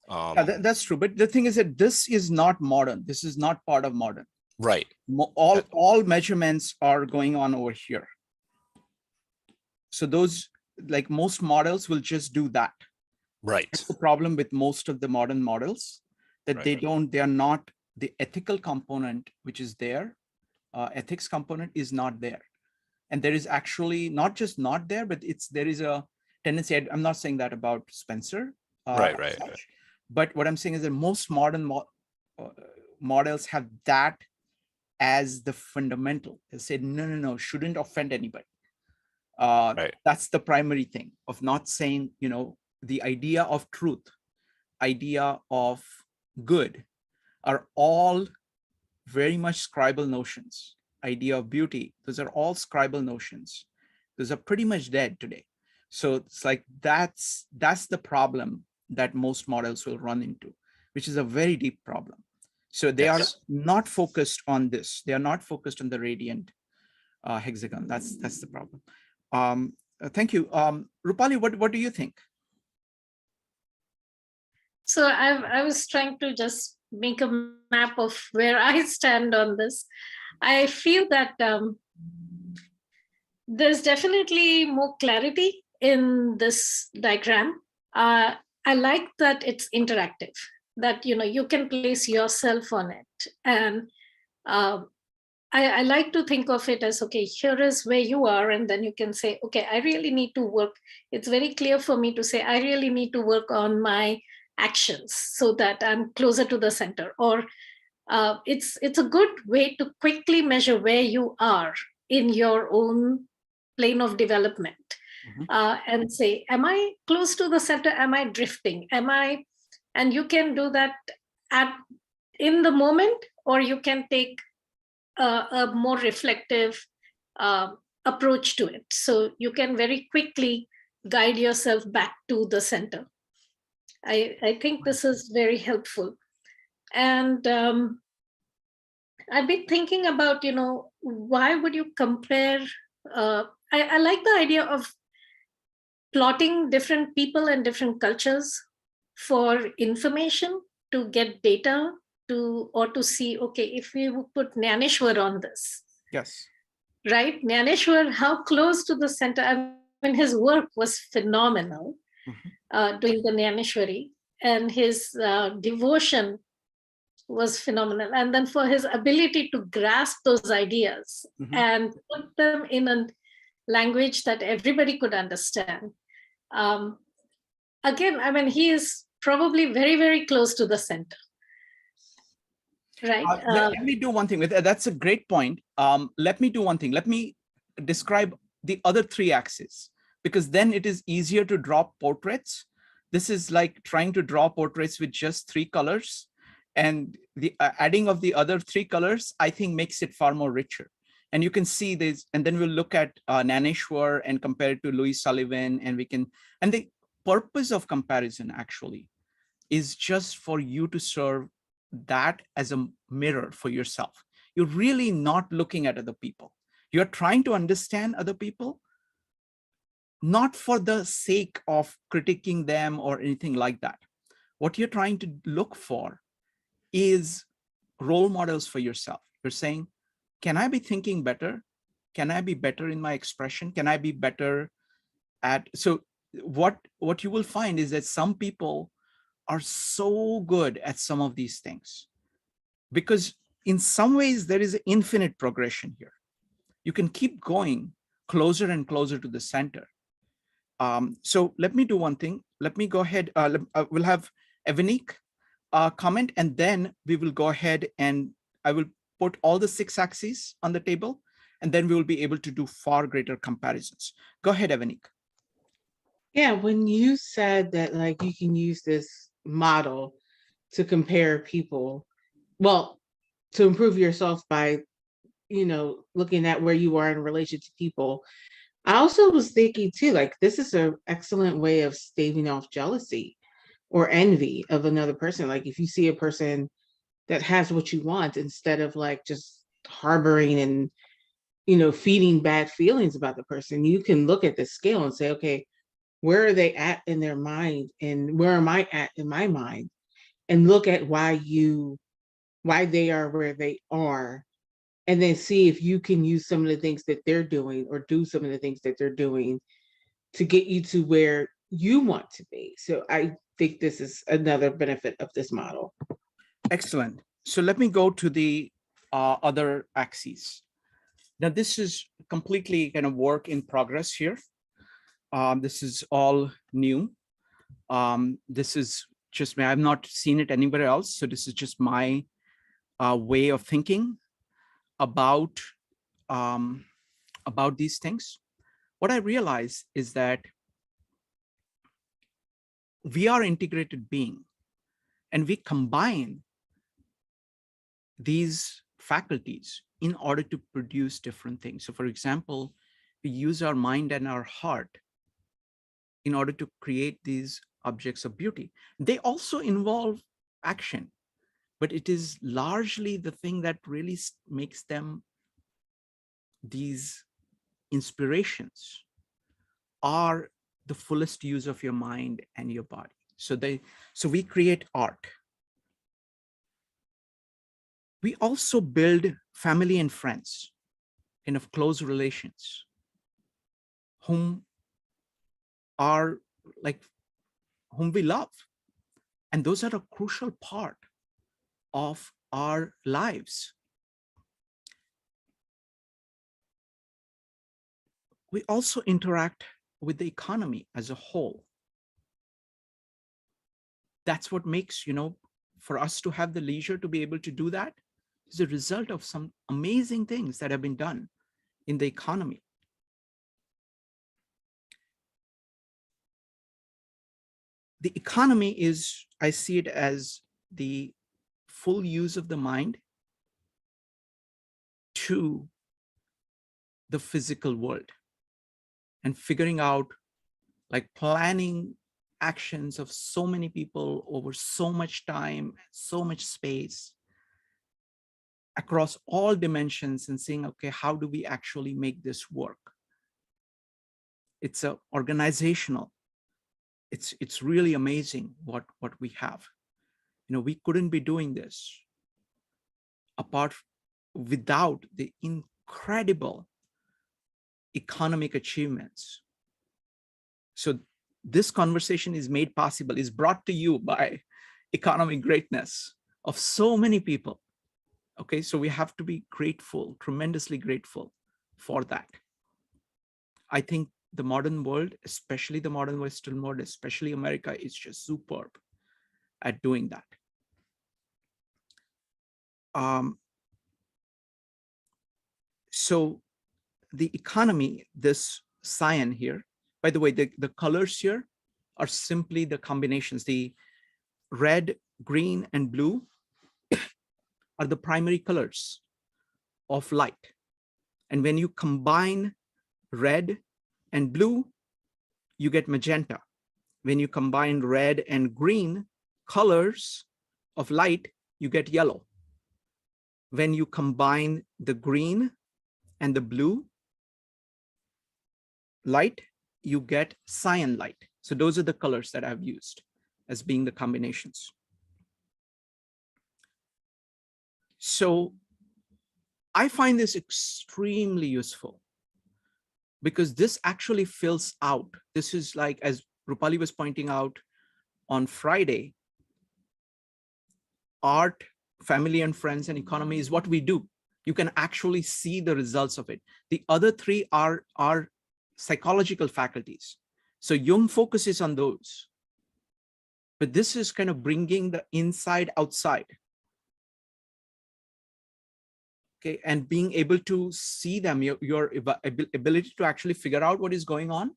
Yeah, that's true. But the thing is that this is not modern. This is not part of modern. Right. All measurements are going on over here. So those, like most models will just do that. Right. That's the problem with most of the modern models, that Right. they are not, the ethical component, which is there, ethics component is not there. And there is actually not just not there, but there is a tendency, I'm not saying that about Spencer. Right. But what I'm saying is that most modern models have that as the fundamental. They say, no, shouldn't offend anybody. Right. That's the primary thing of not saying, the idea of truth, idea of good are all very much scribal notions. Idea of beauty, those are all scribal notions. Those are pretty much dead today. So it's like that's the problem that most models will run into, which is a very deep problem. So they are Yes. not focused on this. They are not focused on the radiant hexagon. That's the problem. Thank you. Rupali, what do you think? So I was trying to just make a map of where I stand on this. I feel that there's definitely more clarity in this diagram. I like that it's interactive, that you can place yourself on it. And I like to think of it as, okay, here is where you are. And then you can say, okay, I really need to work. It's very clear for me to say, I really need to work on my actions so that I'm closer to the center. Or it's a good way to quickly measure where you are in your own plane of development. And say, am I close to the center? Am I drifting? And you can do that in the moment, or you can take a more reflective approach to it. So you can very quickly guide yourself back to the center. I think this is very helpful. And I've been thinking about, why would you compare? I like the idea of plotting different people and different cultures for information, to get data, or to see, okay, if we would put Nyaneshwar on this. Yes. Right? Nyaneshwar, how close to the center? I mean, his work was phenomenal, doing the Nyaneshwari, and his devotion was phenomenal. And then for his ability to grasp those ideas and put them in a language that everybody could understand. Again, I mean, he is probably very, very close to the center. Right. Let me do one thing. That's a great point. Let me do one thing. Let me describe the other three axes, because then it is easier to draw portraits. This is like trying to draw portraits with just 3 colors, and the adding of the other 3 colors, I think, makes it far more richer. And you can see this, and then we'll look at Nyaneshwar and compare it to Louis Sullivan, and and the purpose of comparison actually is just for you to serve that as a mirror for yourself. You're really not looking at other people. You're trying to understand other people, not for the sake of critiquing them or anything like that. What you're trying to look for is role models for yourself. You're saying, can I be thinking better? Can I be better in my expression? Can I be better at, so what you will find is that some people are so good at some of these things, because in some ways there is infinite progression here. You can keep going closer and closer to the center. So let me do one thing. Let me go ahead. We'll have Evanik comment, and then we will go ahead and I will put all the 6 axes on the table, and then we will be able to do far greater comparisons. Go ahead, Evanik. Yeah, when you said that, like, you can use this model to compare people, well, to improve yourself by, looking at where you are in relation to people. I also was thinking too, like, this is an excellent way of staving off jealousy or envy of another person. Like, if you see a person that has what you want, instead of like just harboring and, feeding bad feelings about the person, you can look at the scale and say, okay, where are they at in their mind, and where am I at in my mind, and look at why they are where they are, and then see if you can use some of the things that they're doing, or do some of the things that they're doing to get you to where you want to be. So I think this is another benefit of this model. Excellent. So let me go to the other axes. Now, this is completely kind of work in progress here. This is all new. This is just me. I've not seen it anywhere else. So this is just my way of thinking about these things. What I realize is that we are integrated being, and we combine these faculties in order to produce different things. So for example, we use our mind and our heart in order to create these objects of beauty. They also involve action. but it is largely the thing that really makes them these inspirations are the fullest use of your mind and your body. So we create art. We also build family and friends in of close relations whom are like whom we love. And those are a crucial part of our lives. We also interact with the economy as a whole. That's what makes, for us to have the leisure to be able to do that is a result of some amazing things that have been done in the economy. The economy is, I see it as the full use of the mind to the physical world and figuring out, like planning actions of so many people over so much time, so much space across all dimensions and saying, okay, how do we actually make this work? It's a organizational. It's really amazing what we have. We couldn't be doing this without the incredible economic achievements. So this conversation is made possible, is brought to you by economic greatness of so many people. Okay, so we have to be grateful, tremendously grateful for that. I think the modern world, especially the modern Western world, especially America, is just superb at doing that. So the economy, this cyan here, by the way, the colors here are simply the combinations. The red, green, and blue are the primary colors of light. And when you combine red and blue, you get magenta. When you combine red and green colors of light, you get yellow. When you combine the green and the blue light, you get cyan light. So those are the colors that I've used as being the combinations. So I find this extremely useful because this actually fills out. This is like, as Rupali was pointing out on Friday, art, family and friends, and economy is what we do. You can actually see the results of it. The other three are psychological faculties. So Jung focuses on those. But this is kind of bringing the inside outside. Okay, and being able to see them, your ability to actually figure out what is going on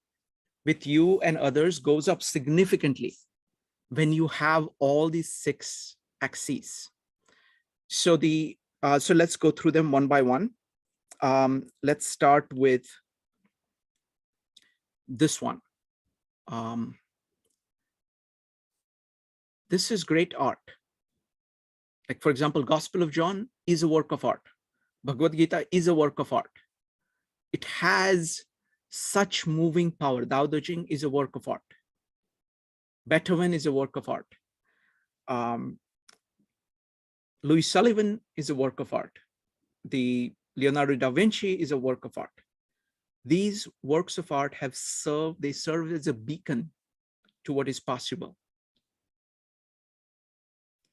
with you and others goes up significantly when you have all these 6 axes. So so let's go through them one by one. Let's start with this one. This is great art. Like, for example, Gospel of John is a work of art. Bhagavad Gita is a work of art. It has such moving power. Tao Te Ching is a work of art. Beethoven is a work of art. Louis Sullivan is a work of art. The Leonardo da Vinci is a work of art. These works of art have served as a beacon to what is possible.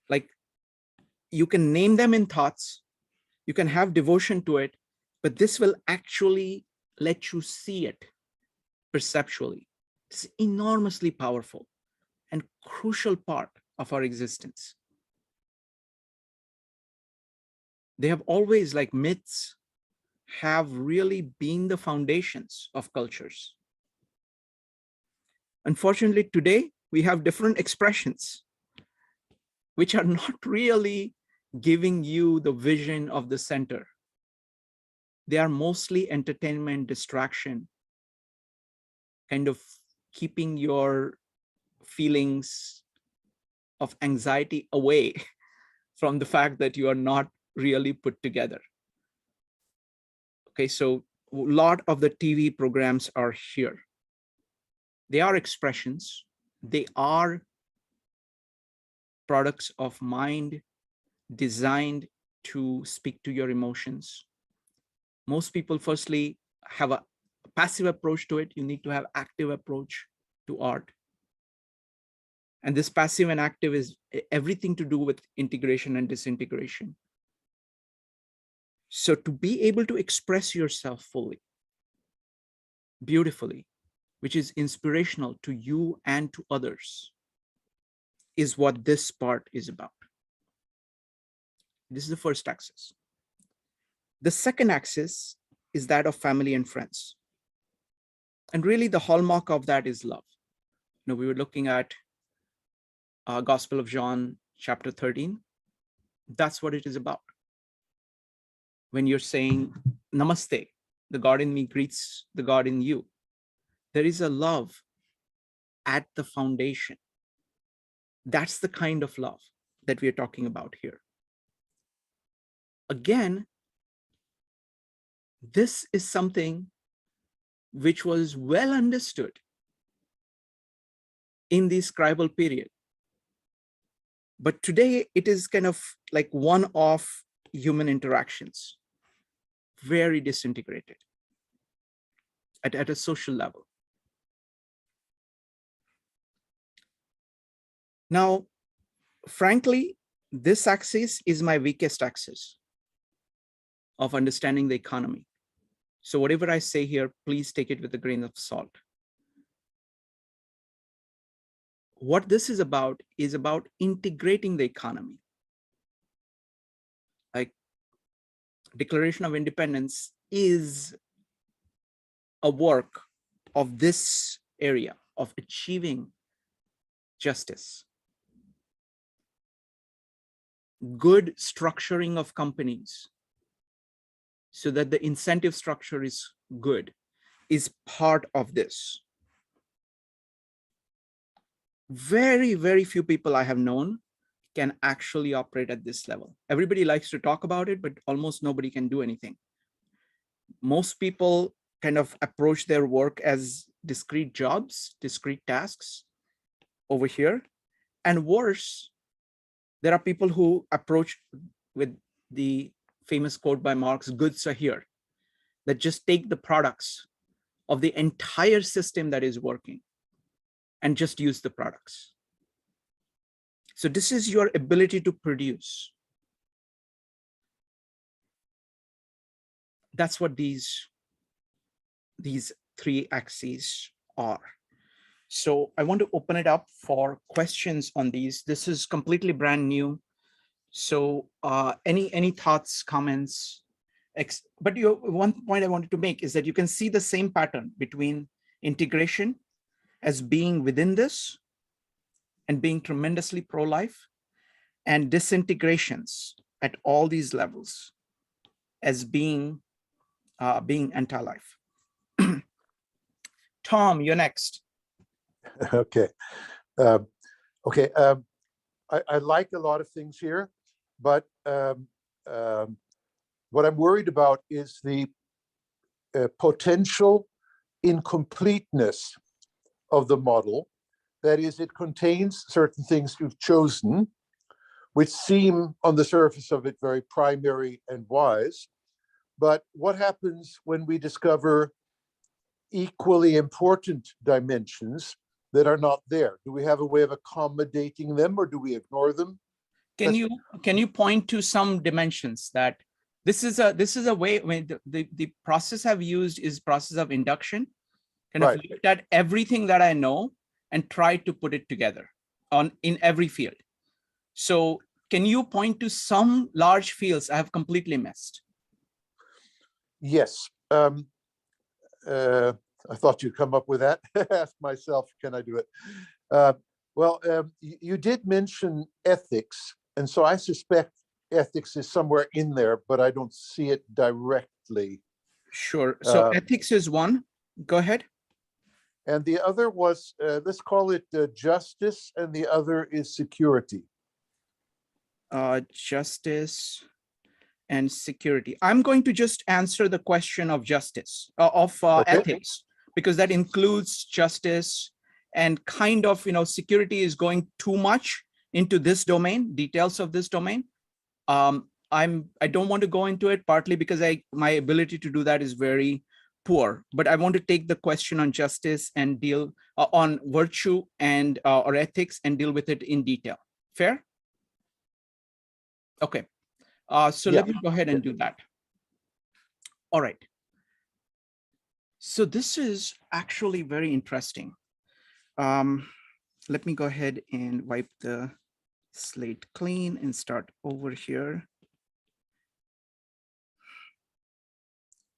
Like, you can name them in thoughts, you can have devotion to it, but this will actually let you see it perceptually. It's enormously powerful and crucial part of our existence. They have always, like myths, have really been the foundations of cultures. Unfortunately, today we have different expressions which are not really giving you the vision of the center. They are mostly entertainment, distraction, kind of keeping your feelings of anxiety away from the fact that you are not really put together. Okay, so a lot of the TV programs are here. They are expressions. They are products of mind designed to speak to your emotions. Most people firstly have a passive approach to it. You need to have active approach to art. And this passive and active is everything to do with integration and disintegration. So to be able to express yourself fully, beautifully, which is inspirational to you and to others, is what this part is about. This is the first axis. The second axis is that of family and friends. And really the hallmark of that is love. You know, we were looking at Gospel of John, chapter 13. That's what it is about. When you're saying namaste, the God in me greets the God in you, there is a love at the foundation. That's the kind of love that we are talking about here. Again, this is something which was well understood in the scribal period. But today it is kind of like one-off human interactions, very disintegrated at a social level. Now, frankly, this axis is my weakest axis of understanding the economy. So whatever I say here, please take it with a grain of salt. What this is about integrating the economy. Like Declaration of Independence is a work of this area of achieving justice, good structuring of companies so that the incentive structure is good, is part of this. Very, very few people I have known can actually operate at this level. Everybody likes to talk about it, but almost nobody can do anything. Most people kind of approach their work as discrete jobs, discrete tasks over here. And worse, there are people who approach with the famous quote by Marx, goods are here, that just take the products of the entire system that is working and just use the products. So this is your ability to produce. That's what these three axes are. So I want to open it up for questions on these. This is completely brand new. So any thoughts, comments? But one point I wanted to make is that you can see the same pattern between integration as being within this and being tremendously pro-life, and disintegrations at all these levels as being anti-life. Tom, you're next. Okay. I like a lot of things here, but what I'm worried about is the potential incompleteness of the model. That is, it contains certain things you've chosen, which seem on the surface of it very primary and wise. But what happens when we discover equally important dimensions that are not there? Do we have a way of accommodating them, or do we ignore them? Can you point to some dimensions that this is a way? I mean, the process I've used is process of induction, kind of looked at everything that I know and tried to put it together in every field. So can you point to some large fields I have completely missed? Yes. I thought you'd come up with that. Ask myself, can I do it? You did mention ethics, and so I suspect ethics is somewhere in there, but I don't see it directly. Sure. So ethics is one. Go ahead. And the other was, let's call it justice, and the other is security. Justice and security. I'm going to just answer the question of justice, of Okay. ethics, because that includes justice and kind of, security is going too much into this domain, details of this domain. I don't want to go into it, partly because my ability to do that is very poor, but I want to take the question on justice and deal on virtue and or ethics and deal with it in detail. Fair? Okay. So Yeah. let me go ahead and do that. All right. So this is actually very interesting. Let me go ahead and wipe the slate clean and start over here.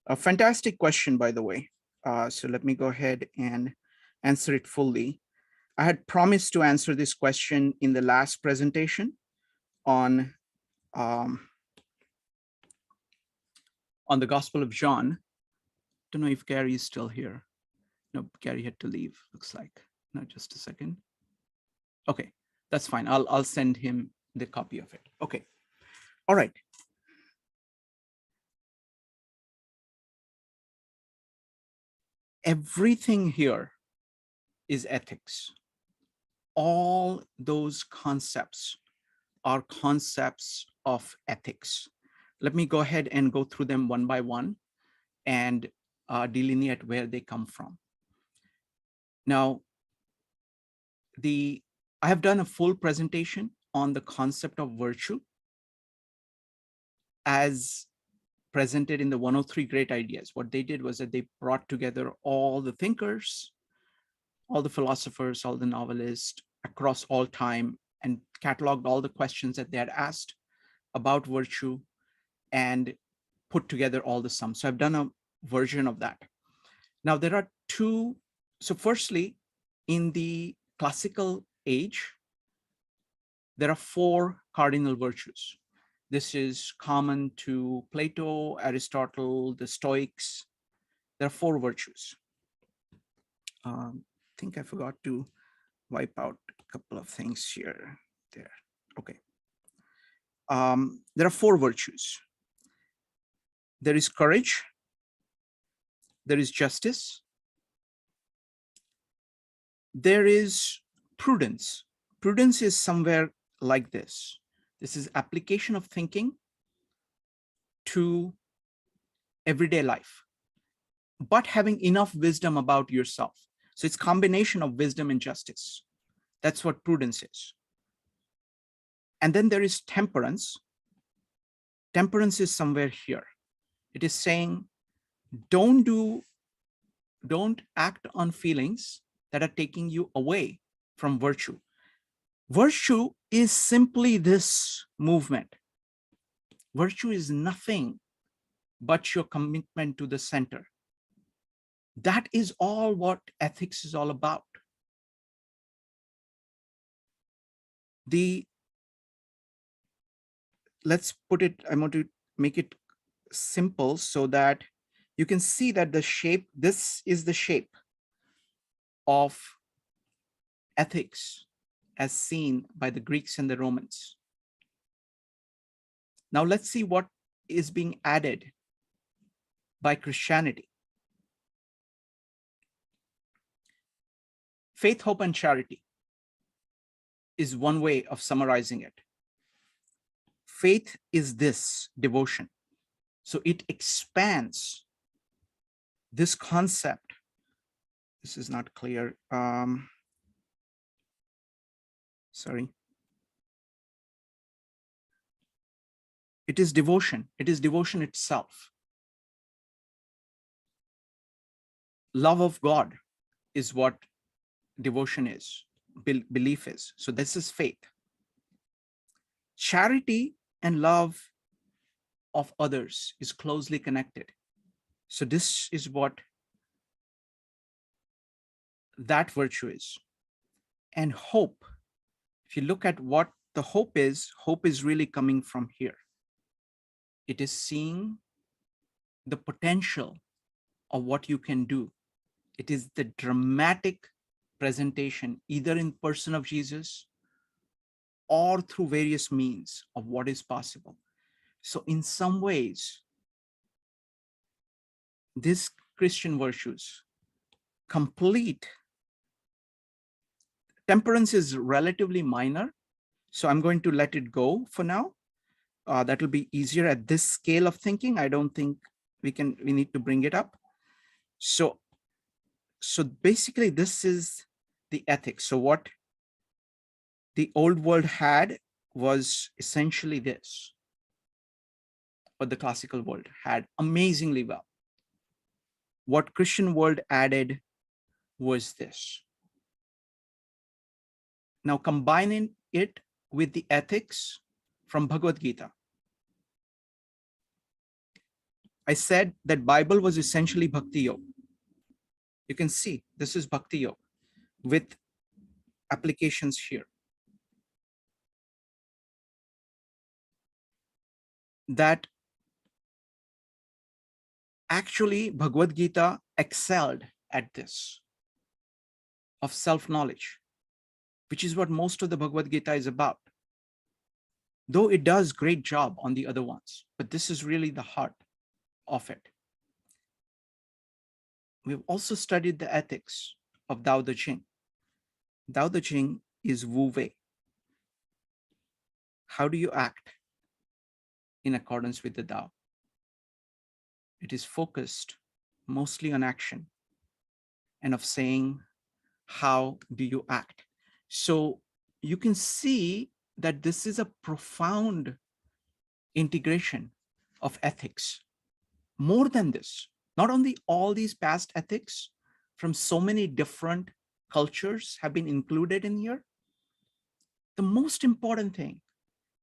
A fantastic question, by the way. So let me go ahead and answer it fully. I had promised to answer this question in the last presentation on the Gospel of John. Don't know if Gary is still here. No, Gary had to leave, looks like. No, just a second. Okay, that's fine. I'll send him the copy of it. Okay. All right. Everything here is ethics. All those concepts are concepts of ethics. Let me go ahead and go through them one by one and delineate where they come from. Now, I have done a full presentation on the concept of virtue as presented in the 103 Great Ideas. What they did was that they brought together all the thinkers, all the philosophers, all the novelists across all time, and cataloged all the questions that they had asked about virtue and put together all the sums. So I've done a version of that. Now there are two. So firstly, in the classical age, there are 4 cardinal virtues. This is common to Plato, Aristotle, the Stoics. There are 4 virtues. I think I forgot to wipe out a couple of things here. There. Okay. There are 4 virtues. There is courage. There is justice. There is prudence. Prudence is somewhere like this. This is application of thinking to everyday life, but having enough wisdom about yourself. So it's combination of wisdom and justice. That's what prudence is. And then there is temperance. Temperance is somewhere here. It is saying, don't act on feelings that are taking you away from virtue. Virtue is simply this movement. Virtue is nothing but your commitment to the center. That is all what ethics is all about. Let's put it, I want to make it simple so that you can see that the shape, this is the shape of ethics as seen by the Greeks and the Romans. Now let's see what is being added by Christianity. Faith, hope, and charity is one way of summarizing it. Faith is this devotion. So it expands this concept. This is not clear. Sorry. It is devotion. It is devotion itself. Love of God is what devotion is, belief is. So this is faith. Charity and love of others is closely connected. So this is what that virtue is. And hope, if you look at what the hope is really coming from here. It is seeing the potential of what you can do. It is the dramatic presentation, either in person of Jesus or through various means of what is possible. So in some ways, these Christian virtues complete. Temperance is relatively minor, so I'm going to let it go for now. That will be easier at this scale of thinking. I don't think we need to bring it up. So basically this is the ethics. So what the old world had was essentially this, what the classical world had amazingly well. What Christian world added was this. Now combining it with the ethics from Bhagavad Gita. I said that Bible was essentially Bhakti Yoga. You can see this is Bhakti Yoga with applications here. That actually Bhagavad Gita excelled at this of self-knowledge, which is what most of the Bhagavad Gita is about. Though it does great job on the other ones, but this is really the heart of it. We've also studied the ethics of Tao Te Ching. Tao Te Ching is Wu Wei. How do you act in accordance with the Tao? It is focused mostly on action and of saying, how do you act? So you can see that this is a profound integration of ethics. More than this, not only all these past ethics from so many different cultures have been included in here. The most important thing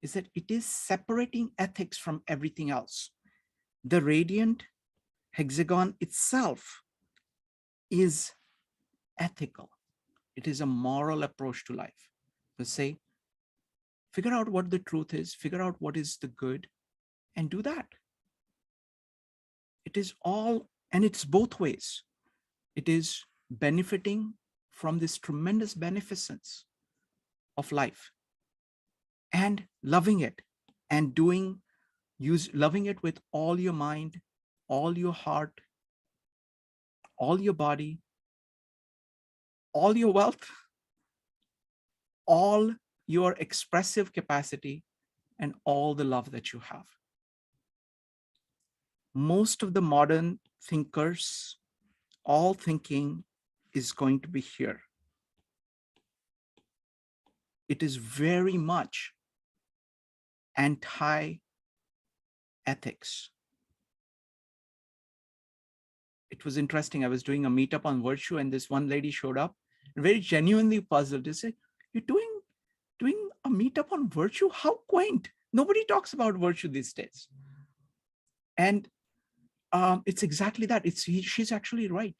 is that it is separating ethics from everything else. The radiant hexagon itself is ethical. It is a moral approach to life. To say, figure out what the truth is, figure out what is the good, and do that. It is all, and it's both ways. It is benefiting from this tremendous beneficence of life and loving it and loving it with all your mind, all your heart, all your body, all your wealth, all your expressive capacity, and all the love that you have. Most of the modern thinkers, all thinking is going to be here. It is very much anti-ethics. It was interesting. I was doing a meetup on virtue and this one lady showed up very genuinely puzzled to say, you're doing a meetup on virtue? How quaint. Nobody talks about virtue these days. And it's exactly that. She's actually right.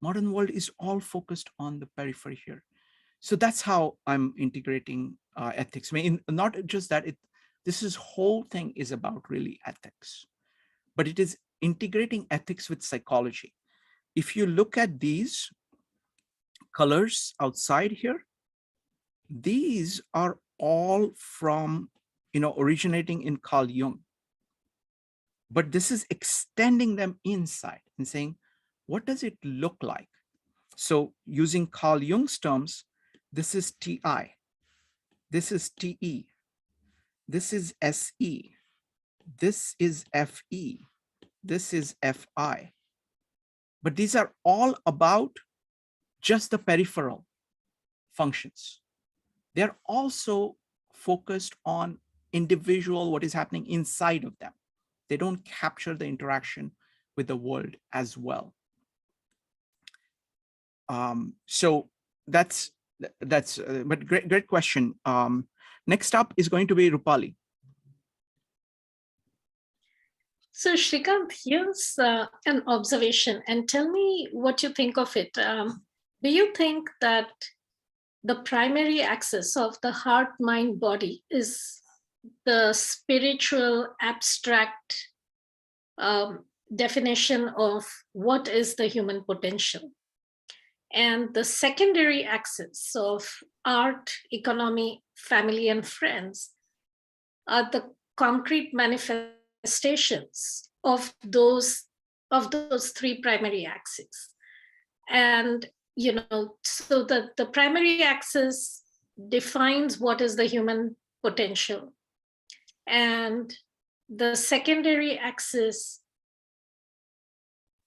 Modern world is all focused on the periphery here. So that's how I'm integrating ethics. I mean, not just that, this whole thing is about really ethics, but it is integrating ethics with psychology. If you look at these colors outside here, these are all from, originating in Carl Jung. But this is extending them inside and saying, what does it look like? So using Carl Jung's terms, this is TI, this is TE, this is SE, this is FE, this is FI. But these are all about just the peripheral functions. They're also focused on individual, what is happening inside of them. They don't capture the interaction with the world as well. So that's but great question. Next up is going to be Rupali. So Shrikant, here's an observation, and tell me what you think of it. Do you think that the primary axis of the heart, mind, body is the spiritual abstract definition of what is the human potential? And the secondary axis of art, economy, family, and friends are the concrete manifestations of those three primary axes. And so the primary axis defines what is the human potential, and the secondary axis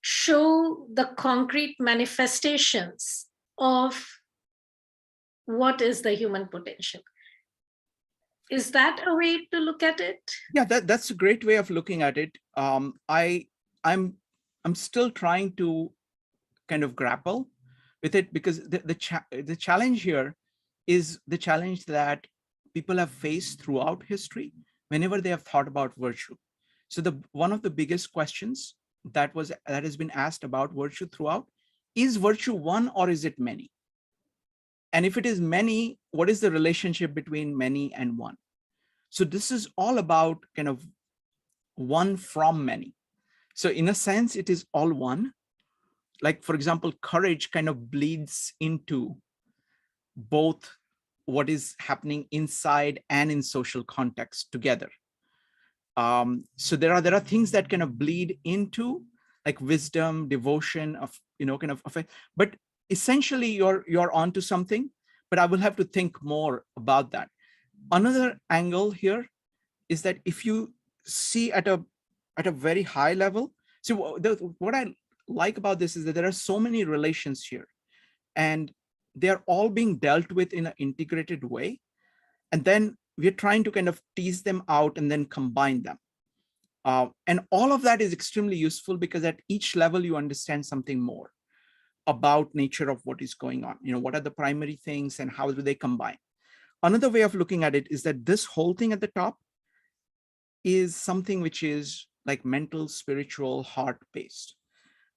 show the concrete manifestations of what is the human potential. Is that a way to look at it? Yeah, that's a great way of looking at it. I'm still trying to kind of grapple with it, because the challenge here is the challenge that people have faced throughout history whenever they have thought about virtue. So one of the biggest questions that has been asked about virtue throughout is virtue one or is it many? And if it is many, what is the relationship between many and one? So this is all about kind of one from many. So in a sense, it is all one. Like, for example, courage kind of bleeds into both what is happening inside and in social context together. So there are things that kind of bleed into, like wisdom, devotion, of but essentially you're onto something. But I will have to think more about that. Another angle here is that if you see at a very high level, so what I like about this is that there are so many relations here, and they're all being dealt with in an integrated way. And then we're trying to kind of tease them out and then combine them. And all of that is extremely useful, because at each level you understand something more about nature of what is going on. What are the primary things and how do they combine? Another way of looking at it is that this whole thing at the top is something which is like mental, spiritual, heart-based.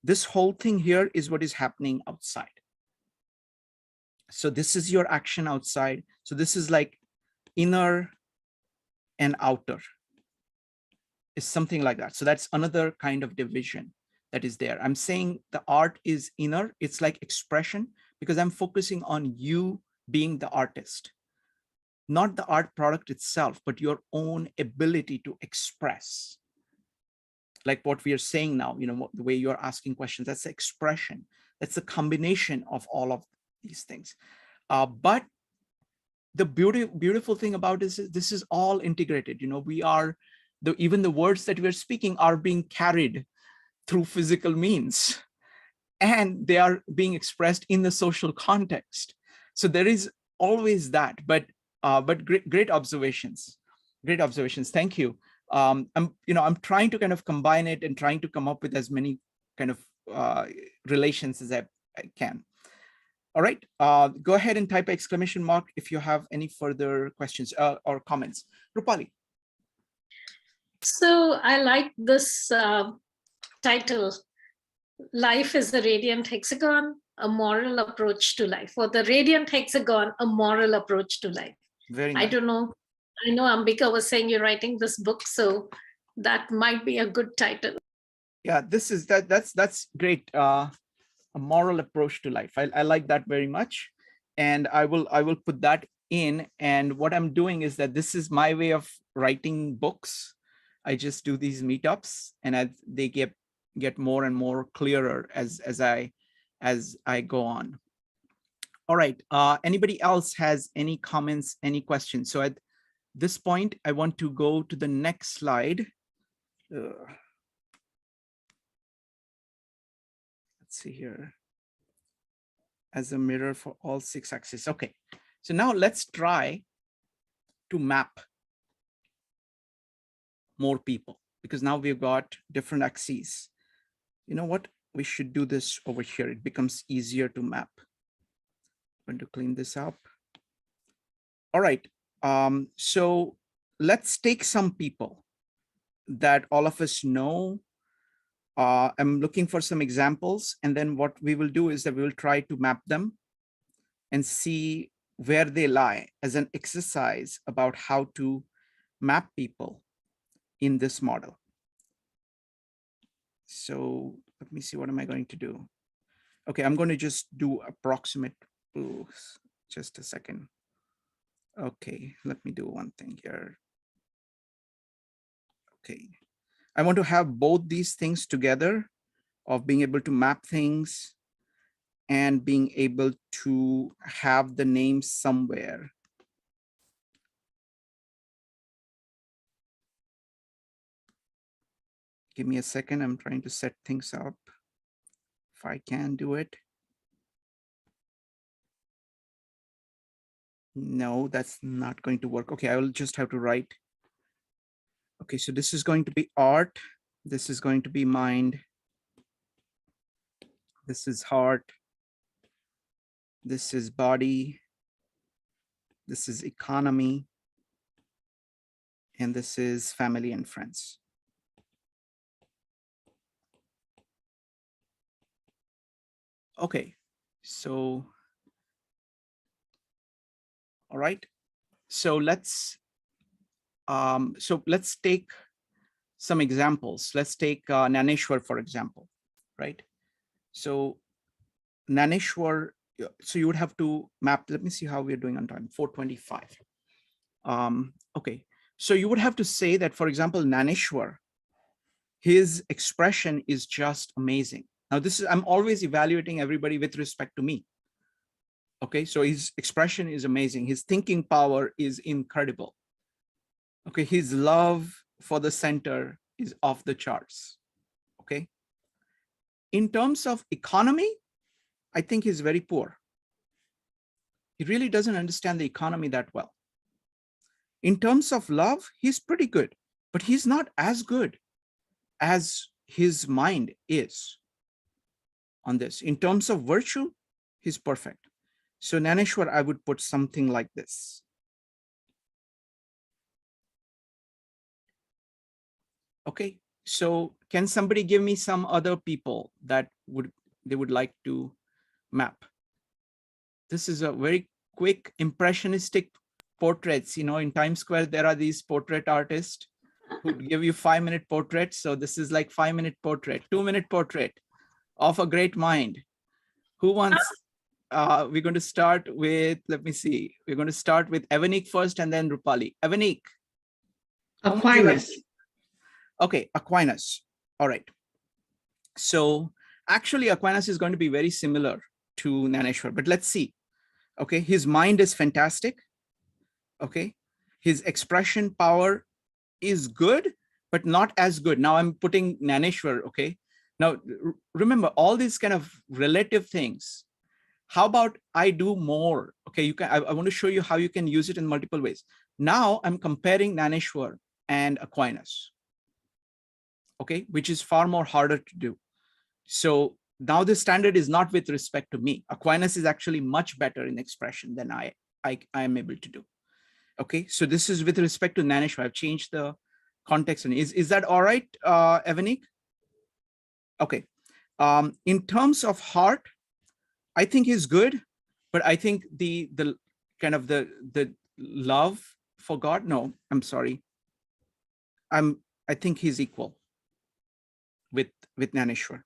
This whole thing here is what is happening outside. So this is your action outside. So this is like inner and outer. Is something like that. So that's another kind of division that is there. I'm saying the art is inner. It's like expression, because I'm focusing on you being the artist, not the art product itself, but your own ability to express. Like what we are saying now, the way you're asking questions, that's the expression. That's a combination of all of these things. But the beautiful thing about this is all integrated. We are, even the words that we're speaking are being carried through physical means, and they are being expressed in the social context. So there is always that, but great observations. Thank you. I'm trying to kind of combine it and trying to come up with as many kind of relations as I can. All right, go ahead and type exclamation mark if you have any further questions or comments. Rupali. So I like this title, Life is the Radiant Hexagon, a moral approach to life, or the Radiant Hexagon, a moral approach to life. Very nice. I don't know. I know Ambika was saying you're writing this book, so that might be a good title. Yeah, that's great. A moral approach to life. I like that very much. And I will put that in. And what I'm doing is that this is my way of writing books. I just do these meetups, and they get more and more clearer as I go on. All right. Anybody else has any comments, any questions? So at this point, I want to go to the next slide. Let's see here. As a mirror for all 6 axes. Okay. So now let's try to map more people, because now we've got different axes. You know what? We should do this over here. It becomes easier to map. I'm going to clean this up. All right. So let's take some people that all of us know. I'm looking for some examples, and then what we will do is that we will try to map them and see where they lie as an exercise about how to map people in this model. So let me see, what am I going to do? Okay, I'm going to just do approximate. Ooh, just a second. Okay, let me do one thing here. Okay, I want to have both these things together of being able to map things and being able to have the name somewhere. Give me a second. I'm trying to set things up. If I can do it. No, that's not going to work. Okay, I will just have to write. Okay, so this is going to be art. This is going to be mind. This is heart. This is body. This is economy. And this is family and friends. Okay, so, all right. So let's take some examples. Let's take Naneshwar, for example, right? So Naneshwar, so you would have to map, let me see how we're doing on time, 4:25. Okay, so you would have to say that, for example, Naneshwar, his expression is just amazing. Now this is, I'm always evaluating everybody with respect to me. Okay, so his expression is amazing. His thinking power is incredible. Okay, his love for the center is off the charts. Okay. In terms of economy, I think he's very poor. He really doesn't understand the economy that well. In terms of love, he's pretty good, but he's not as good as his mind is on this. In terms of virtue, he's perfect. So Naneshwar, I would put something like this. Okay, so can somebody give me some other people that they would like to map? This is a very quick impressionistic portraits. You know, in Times Square, there are these portrait artists who give you 5-minute portraits. So this is like 5-minute portrait, 2-minute portrait of a great mind. Who wants, we're going to start with, let me see. We're going to start with Evanik first and then Rupali. Evanik. Aquinas. Okay, Aquinas. All right. So actually Aquinas is going to be very similar to Naneshwar, but let's see. Okay, his mind is fantastic. Okay, his expression power is good, but not as good. Now I'm putting Naneshwar. Okay, now remember all these kind of relative things. How about I do more? Okay, you can. I want to show you how you can use it in multiple ways. Now I'm comparing Naneshwar and Aquinas. Okay, which is far more harder to do. So now the standard is not with respect to me. Aquinas is actually much better in expression than I am able to do. Okay, so this is with respect to Naneshwar. I've changed the context. And is that all right, Evanik? Okay. In terms of heart, I think he's good, but I think the kind of the love for God. No, I'm sorry. I think he's equal with Naneshwar.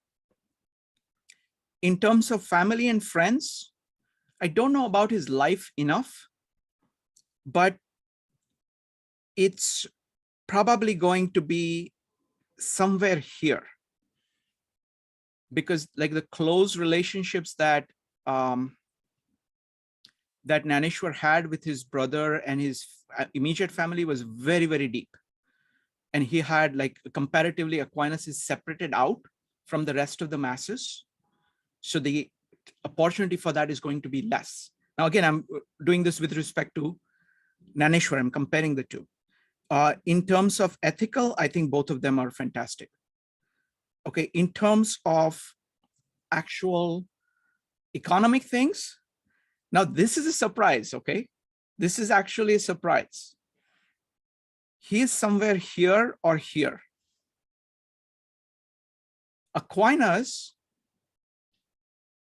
In terms of family and friends, I don't know about his life enough, but it's probably going to be somewhere here, because like the close relationships that that Naneshwar had with his brother and his immediate family was very, very deep. And he had, like, comparatively, Aquinas is separated out from the rest of the masses. So the opportunity for that is going to be less. Now, again, I'm doing this with respect to Naneshwar. I'm comparing the two. In terms of ethical, I think both of them are fantastic. Okay, in terms of actual economic things, now this is a surprise, okay? This is actually a surprise. He is somewhere here or here. Aquinas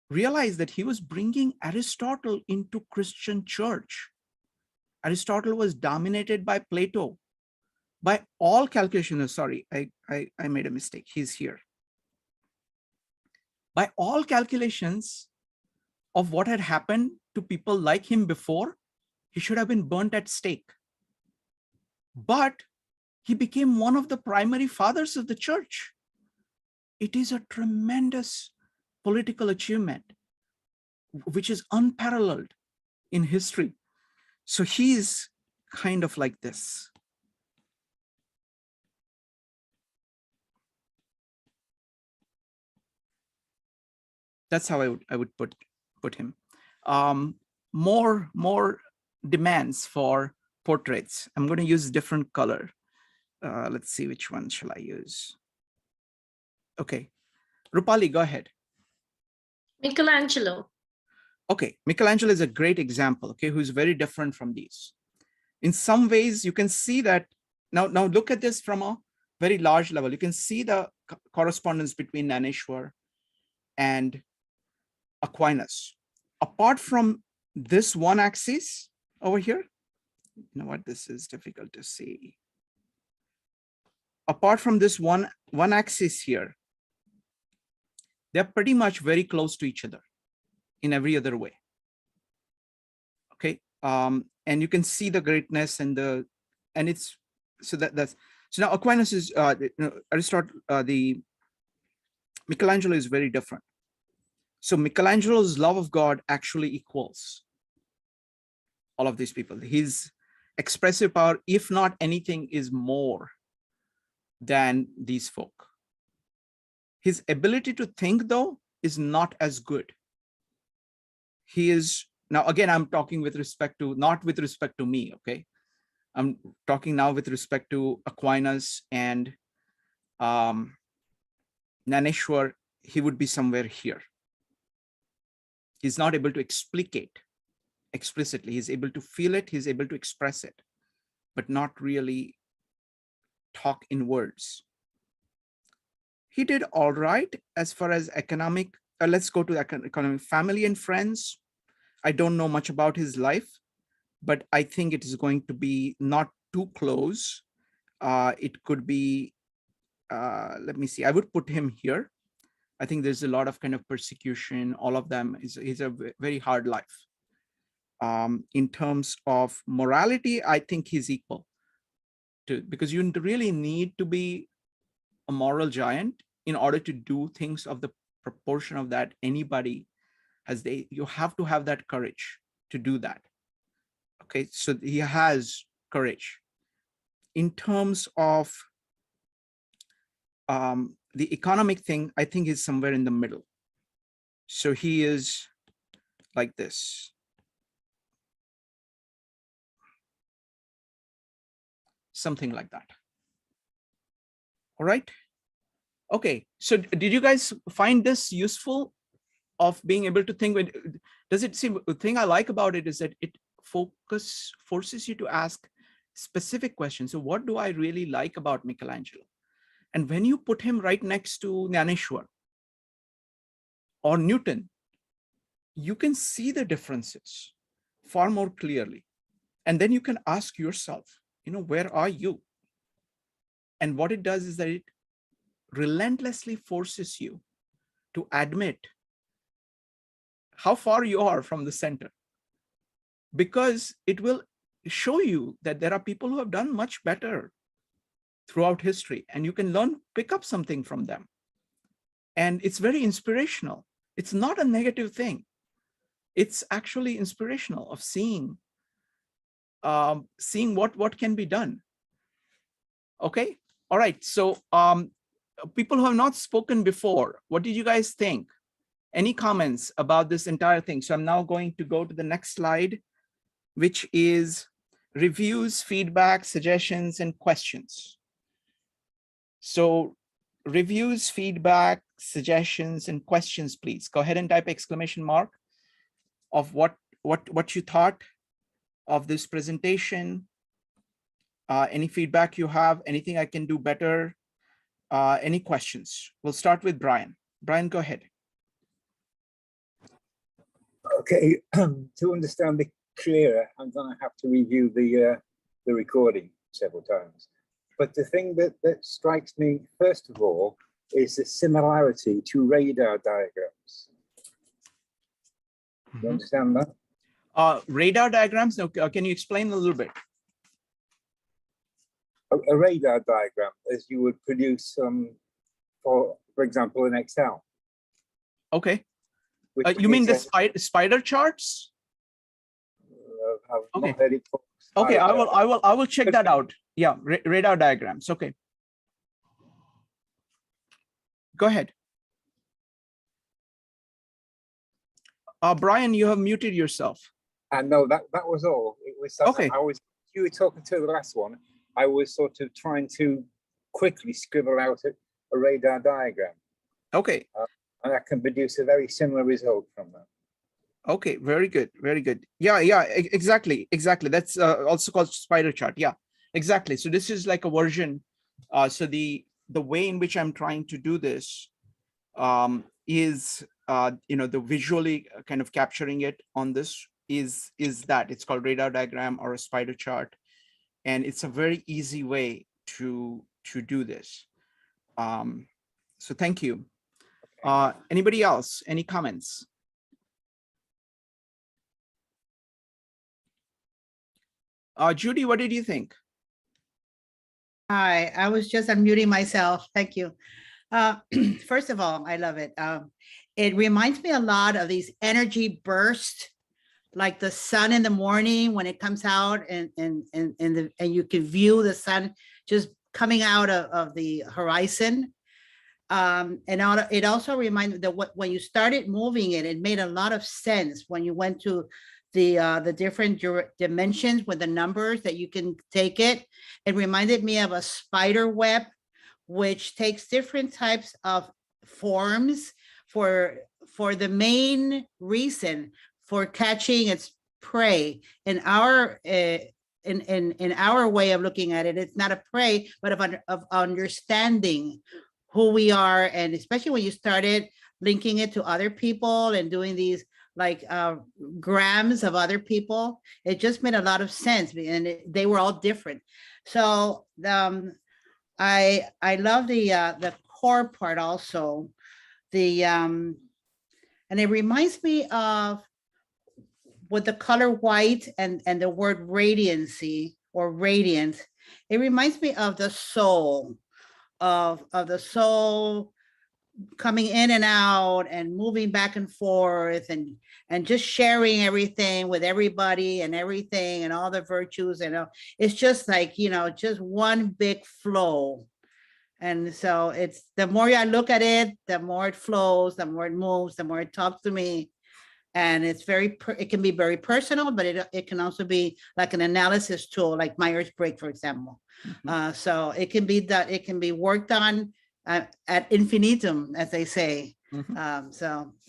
realized that he was bringing Aristotle into Christian church. Aristotle was dominated by Plato. By all calculations, sorry, I made a mistake. He's here. By all calculations of what had happened to people like him before, he should have been burnt at stake. But he became one of the primary fathers of the church. It is a tremendous political achievement, which is unparalleled in history. So he is kind of like this. That's how I would put him. More demands for portraits. I'm going to use different color. Let's see, which one shall I use? Okay, Rupali, go ahead. Michelangelo. Okay, Michelangelo is a great example, okay, who's very different from these. In some ways, you can see that, now look at this from a very large level. You can see the correspondence between Naneshwar and Aquinas. Apart from this one axis over here, you know what, this is difficult to see. Apart from this one axis here, they're pretty much very close to each other in every other way. Okay, and you can see the greatness and it's so that's so now Aquinas is Aristotle, the Michelangelo is very different. So Michelangelo's love of God actually equals all of these people. His expressive power, if not anything, is more than these folk. His ability to think, though, is not as good. He is, now again, I'm talking with respect to, not with respect to me, okay? I'm talking now with respect to Aquinas and Naneshwar. He would be somewhere here. He's not able to explicate explicitly. He's able to feel it, he's able to express it, but not really talk in words. He did all right as far as economic, let's go to economic, family and friends. I don't know much about his life, but I think it is going to be not too close. It could be, let me see, I would put him here. I think there's a lot of kind of persecution, all of them. Is a very hard life. In terms of morality, I think he's equal to, because you really need to be a moral giant in order to do things of the proportion of that anybody has. You have to have that courage to do that. Okay, so he has courage. In terms of the economic thing, I think he's somewhere in the middle. So he is like this. Something like that. All right. Okay, so did you guys find this useful of being able to think? Does it seem, the thing I like about it is that it forces you to ask specific questions. So what do I really like about Michelangelo? And when you put him right next to Naneshwar or Newton, you can see the differences far more clearly. And then you can ask yourself, where are you? And what it does is that it relentlessly forces you to admit how far you are from the center, because it will show you that there are people who have done much better throughout history, and you can pick up something from them. And it's very inspirational. It's not a negative thing. It's actually inspirational of seeing what can be done. Okay, all right. So people who have not spoken before, what did you guys think? Any comments about this entire thing? So I'm now going to go to the next slide, which is reviews, feedback, suggestions, and questions. So reviews, feedback, suggestions, and questions, please. Go ahead and type exclamation mark of what you thought of this presentation. Any feedback you have, anything I can do better, any questions? We'll start with Brian. Brian, go ahead. Okay, to understand it clearer, I'm going to have to review the recording several times. But the thing that strikes me, first of all, is the similarity to radar diagrams. You Mhm. understand that? Radar diagrams. No, can you explain a little bit? A radar diagram, as you would produce for example, in Excel. Okay. which You mean the contains spider charts? I've Okay. not heard it called Okay, spider. I will check that out. Yeah, radar diagrams. Okay. Go ahead. Brian, you have muted yourself. And no, that was all. It was Okay. you were talking to the last one. I was sort of trying to quickly scribble out a radar diagram, Okay. and I can produce a very similar result from that. Okay, very good, very good. Yeah, exactly. That's also called spider chart. Yeah, exactly. So this is like a version. So the way in which I'm trying to do this is the visually kind of capturing it on this is that it's called radar diagram or a spider chart, and it's a very easy way to do this. So thank you. Anybody else? Any comments? Judy, what did you think? Hi, I was just unmuting myself. Thank you. First of all, I love it. It reminds me a lot of these energy bursts, like the sun in the morning when it comes out and you can view the sun just coming out of the horizon. It also reminds me that when you started moving it, it made a lot of sense when you went to the different dimensions with the numbers that you can take it. It reminded me of a spider web, which takes different types of forms for the main reason for catching its prey. In our in our way of looking at it, it's not a prey, but of understanding who we are, and especially when you started linking it to other people and doing these like grams of other people, it just made a lot of sense, and they were all different. So I love the core part also. And it reminds me of with the color white and the word radiancy or radiant. It reminds me of the soul of the soul coming in and out and moving back and forth and just sharing everything with everybody and everything and all the virtues, and it's just like, just one big flow. And so it's, the more I look at it, the more it flows, the more it moves, the more it talks to me. And it's it can be very personal, but it can also be like an analysis tool, like Myers-Briggs, for example. Mhm. So it can be that it can be worked on at infinitum, as they say. Mhm.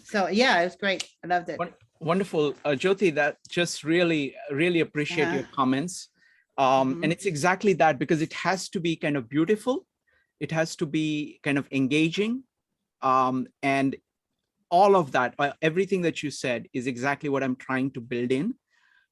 So yeah, it's great. I loved it. Wonderful. Jyoti, that just really appreciate your comments. And it's exactly that, because it has to be kind of beautiful. It has to be kind of engaging. And all of that, everything that you said is exactly what I'm trying to build in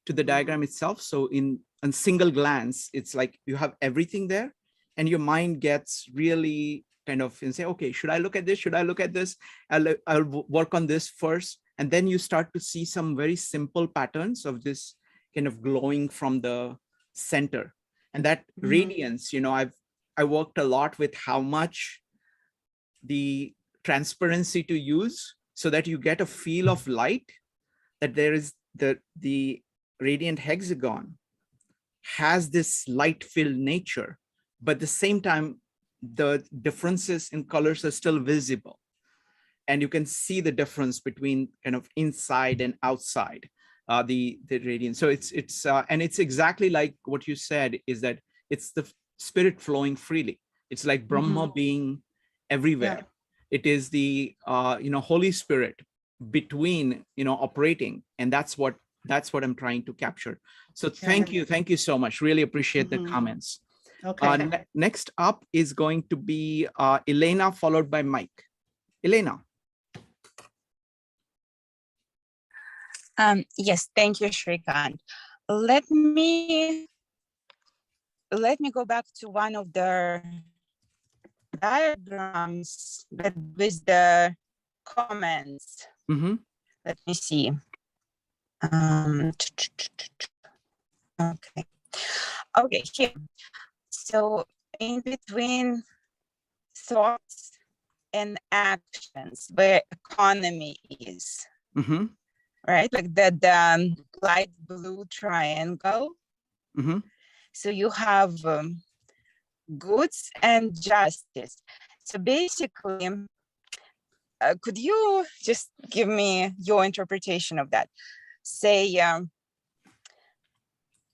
to the diagram itself. So in single glance, it's like you have everything there and your mind gets really kind of and say, okay, should I look at this? Should I look at this? I'll work on this first. And then you start to see some very simple patterns of this kind of glowing from the center. And that radiance, I worked a lot with how much the transparency to use so that you get a feel of light, that there is the radiant hexagon has this light filled nature, but at the same time, the differences in colors are still visible. And you can see the difference between kind of inside and outside the radiance. So it's and it's exactly like what you said, is that it's the spirit flowing freely. It's like Brahma being everywhere. Yeah. It is the Holy Spirit between operating, and that's what I'm trying to capture. So thank you so much. Really appreciate the comments. Okay. Next up is going to be Elena, followed by Mike. Elena. Yes, thank you, Shrikant. Let me go back to one of the diagrams, but with the comments. Mm-hmm. Let me see. Okay. Okay, here. So in between thoughts and actions, where economy is, Mm-hmm. right? Like the light blue triangle. Mm-hmm. So you have goods and justice. So basically, could you just give me your interpretation of that? Say,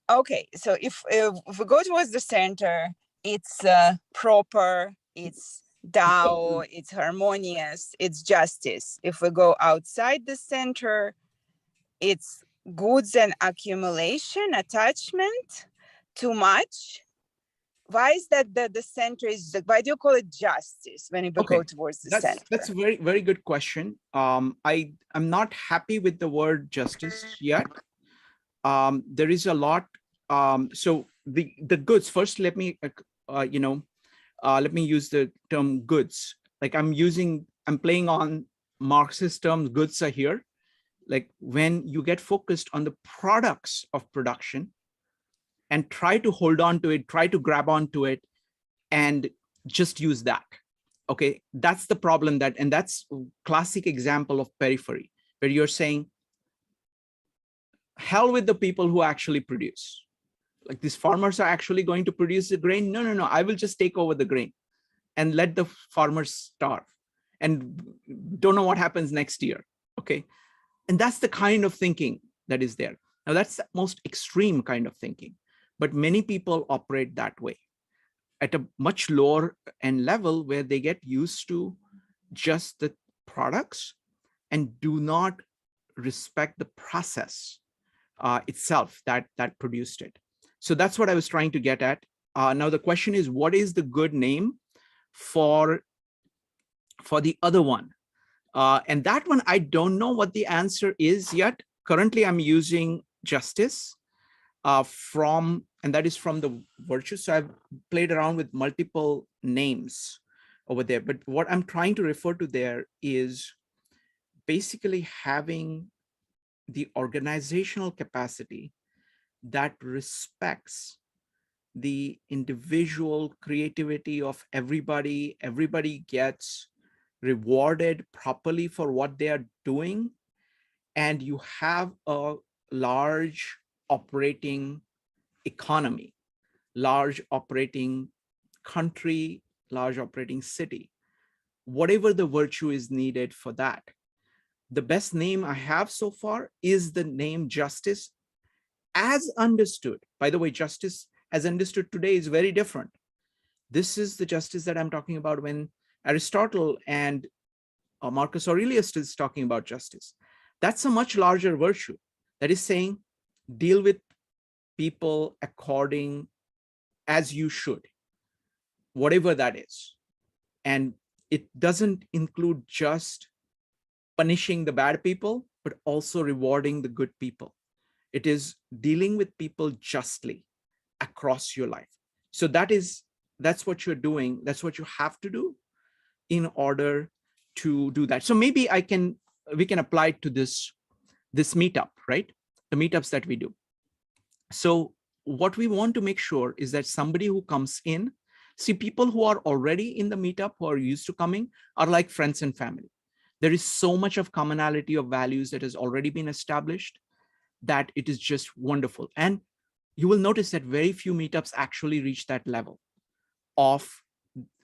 okay, so if we go towards the center, it's proper, it's Tao, it's harmonious, it's justice. If we go outside the center, it's goods and accumulation, attachment, too much. Why is that the center is, why do you call it justice when we go towards the center? That's a very, very good question. I'm not happy with the word justice yet. There is a lot. So the goods, first, let me, let me use the term goods. Like I'm playing on Marxist terms, goods are here. Like when you get focused on the products of production and try to hold on to it, try to grab onto it and just use that. Okay, that's the problem, and that's a classic example of periphery, where you're saying, hell with the people who actually produce. Like these farmers are actually going to produce the grain. No, I will just take over the grain and let the farmers starve and don't know what happens next year. Okay. And that's the kind of thinking that is there. Now that's the most extreme kind of thinking, but many people operate that way at a much lower end level, where they get used to just the products and do not respect the process itself that produced it. So that's what I was trying to get at. Now the question is, what is the good name for the other one? And that one, I don't know what the answer is yet. Currently, I'm using justice and that is from the virtue. So I've played around with multiple names over there. But what I'm trying to refer to there is basically having the organizational capacity that respects the individual creativity of everybody. Everybody gets rewarded properly for what they are doing. And you have a large operating economy, large operating country, large operating city, whatever the virtue is needed for that. The best name I have so far is the name justice as understood. By the way, justice as understood today is very different. This is the justice that I'm talking about when Aristotle and Marcus Aurelius is talking about justice. That's a much larger virtue. That is saying, deal with people according as you should, whatever that is. And it doesn't include just punishing the bad people, but also rewarding the good people. It is dealing with people justly across your life. So that's what you're doing. That's what you have to do in order to do that. So maybe we can apply it to this meetup, right? The meetups that we do. So what we want to make sure is that somebody who comes in, see, people who are already in the meetup, who are used to coming, are like friends and family. There is so much of commonality of values that has already been established that it is just wonderful. And you will notice that very few meetups actually reach that level of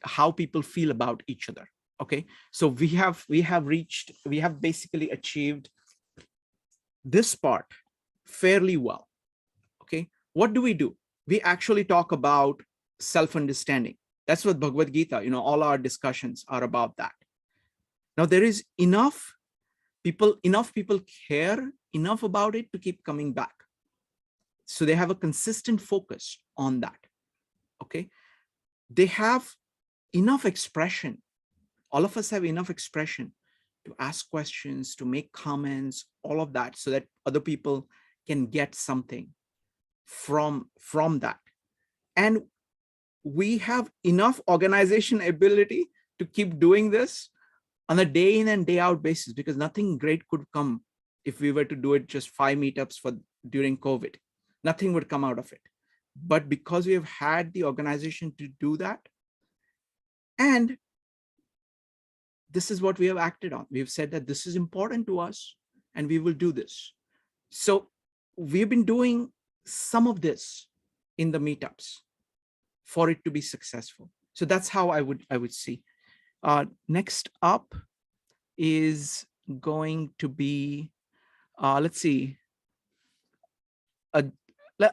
how people feel about each other. Okay, so we have basically achieved this part fairly well. Okay, what do? We actually talk about self-understanding. That's what Bhagavad Gita, all our discussions are about that. Now there is enough people care enough about it to keep coming back. So they have a consistent focus on that. Okay, they have enough expression. All of us have enough expression to ask questions, to make comments, all of that, so that other people can get something from that. And we have enough organization ability to keep doing this on a day in and day out basis, because nothing great could come if we were to do it just 5 meetups for during COVID. Nothing would come out of it. But because we have had the organization to do that, and this is what we have acted on. We've said that this is important to us and we will do this. So we've been doing some of this in the meetups for it to be successful. So that's how I would see. Next up is going to be, let's see.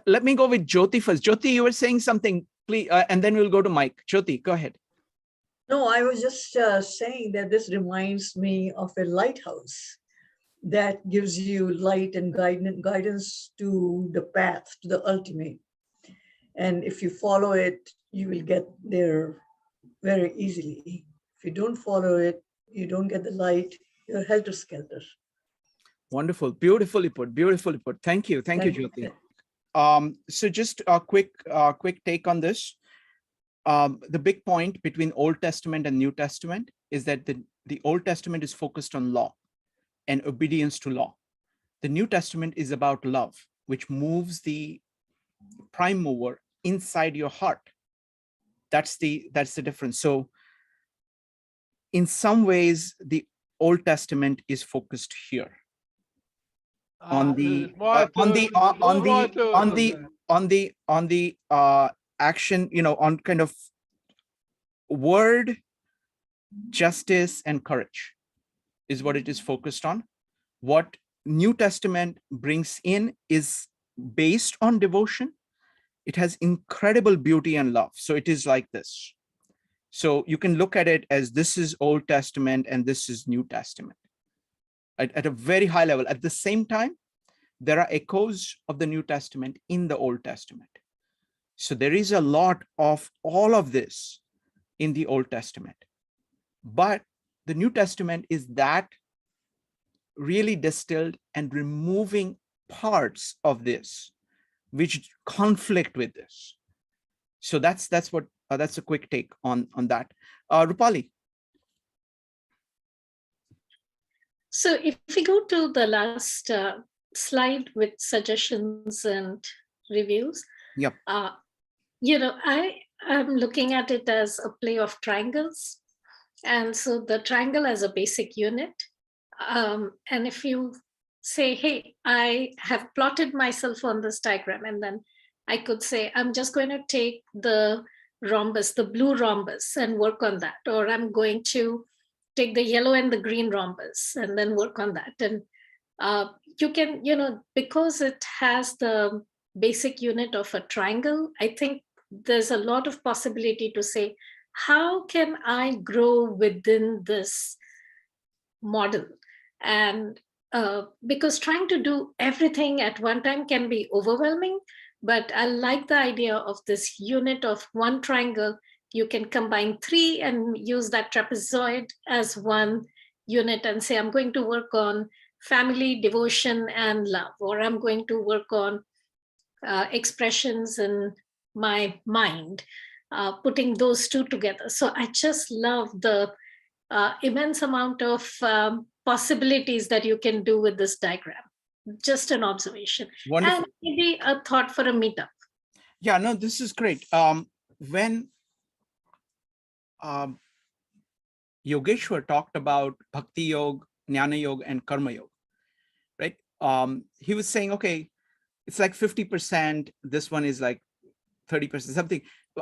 Let me go with Jyoti first. Jyoti, you were saying something, please, and then we'll go to Mike. Jyoti, go ahead. No, I was just saying that this reminds me of a lighthouse that gives you light and guidance to the path, to the ultimate. And if you follow it, you will get there very easily. If you don't follow it, you don't get the light, you're helter-skelter. Wonderful, beautifully put, beautifully put. Thank you, Jyoti. So just a quick take on this. The big point between Old Testament and New Testament is that the Old Testament is focused on law and obedience to law. The New Testament is about love, which moves the prime mover inside your heart. That's the difference. So in some ways, the Old Testament is focused here on the action, on kind of word, justice, and courage is what it is focused on. What New Testament brings in is based on devotion. It has incredible beauty and love. So it is like this. So you can look at it as this is Old Testament and this is New Testament at a very high level. At the same time, there are echoes of the New Testament in the Old Testament. So there is a lot of all of this in the Old Testament. But the New Testament is that really distilled and removing parts of this which conflict with this. So that's a quick take on that. Rupali. So if we go to the last slide with suggestions and reviews, yep. I am looking at it as a play of triangles. And so the triangle as a basic unit. And if you say, hey, I have plotted myself on this diagram, and then I could say, I'm just going to take the rhombus, the blue rhombus, and work on that. Or I'm going to take the yellow and the green rhombus and then work on that. And you can, because it has the basic unit of a triangle, I think there's a lot of possibility to say, how can I grow within this model? And because trying to do everything at one time can be overwhelming, but I like the idea of this unit of one triangle. You can combine 3 and use that trapezoid as one unit and say, I'm going to work on family, devotion, and love, or I'm going to work on expressions in my mind, putting those two together. So I just love the immense amount of possibilities that you can do with this diagram. Just an observation. Wonderful. And maybe a thought for a meetup. Yeah, no, this is great. When Yogeshwar talked about Bhakti Yoga, Jnana Yoga, and Karma Yoga, right? He was saying, okay, it's like 50%, this one is like 30%, something.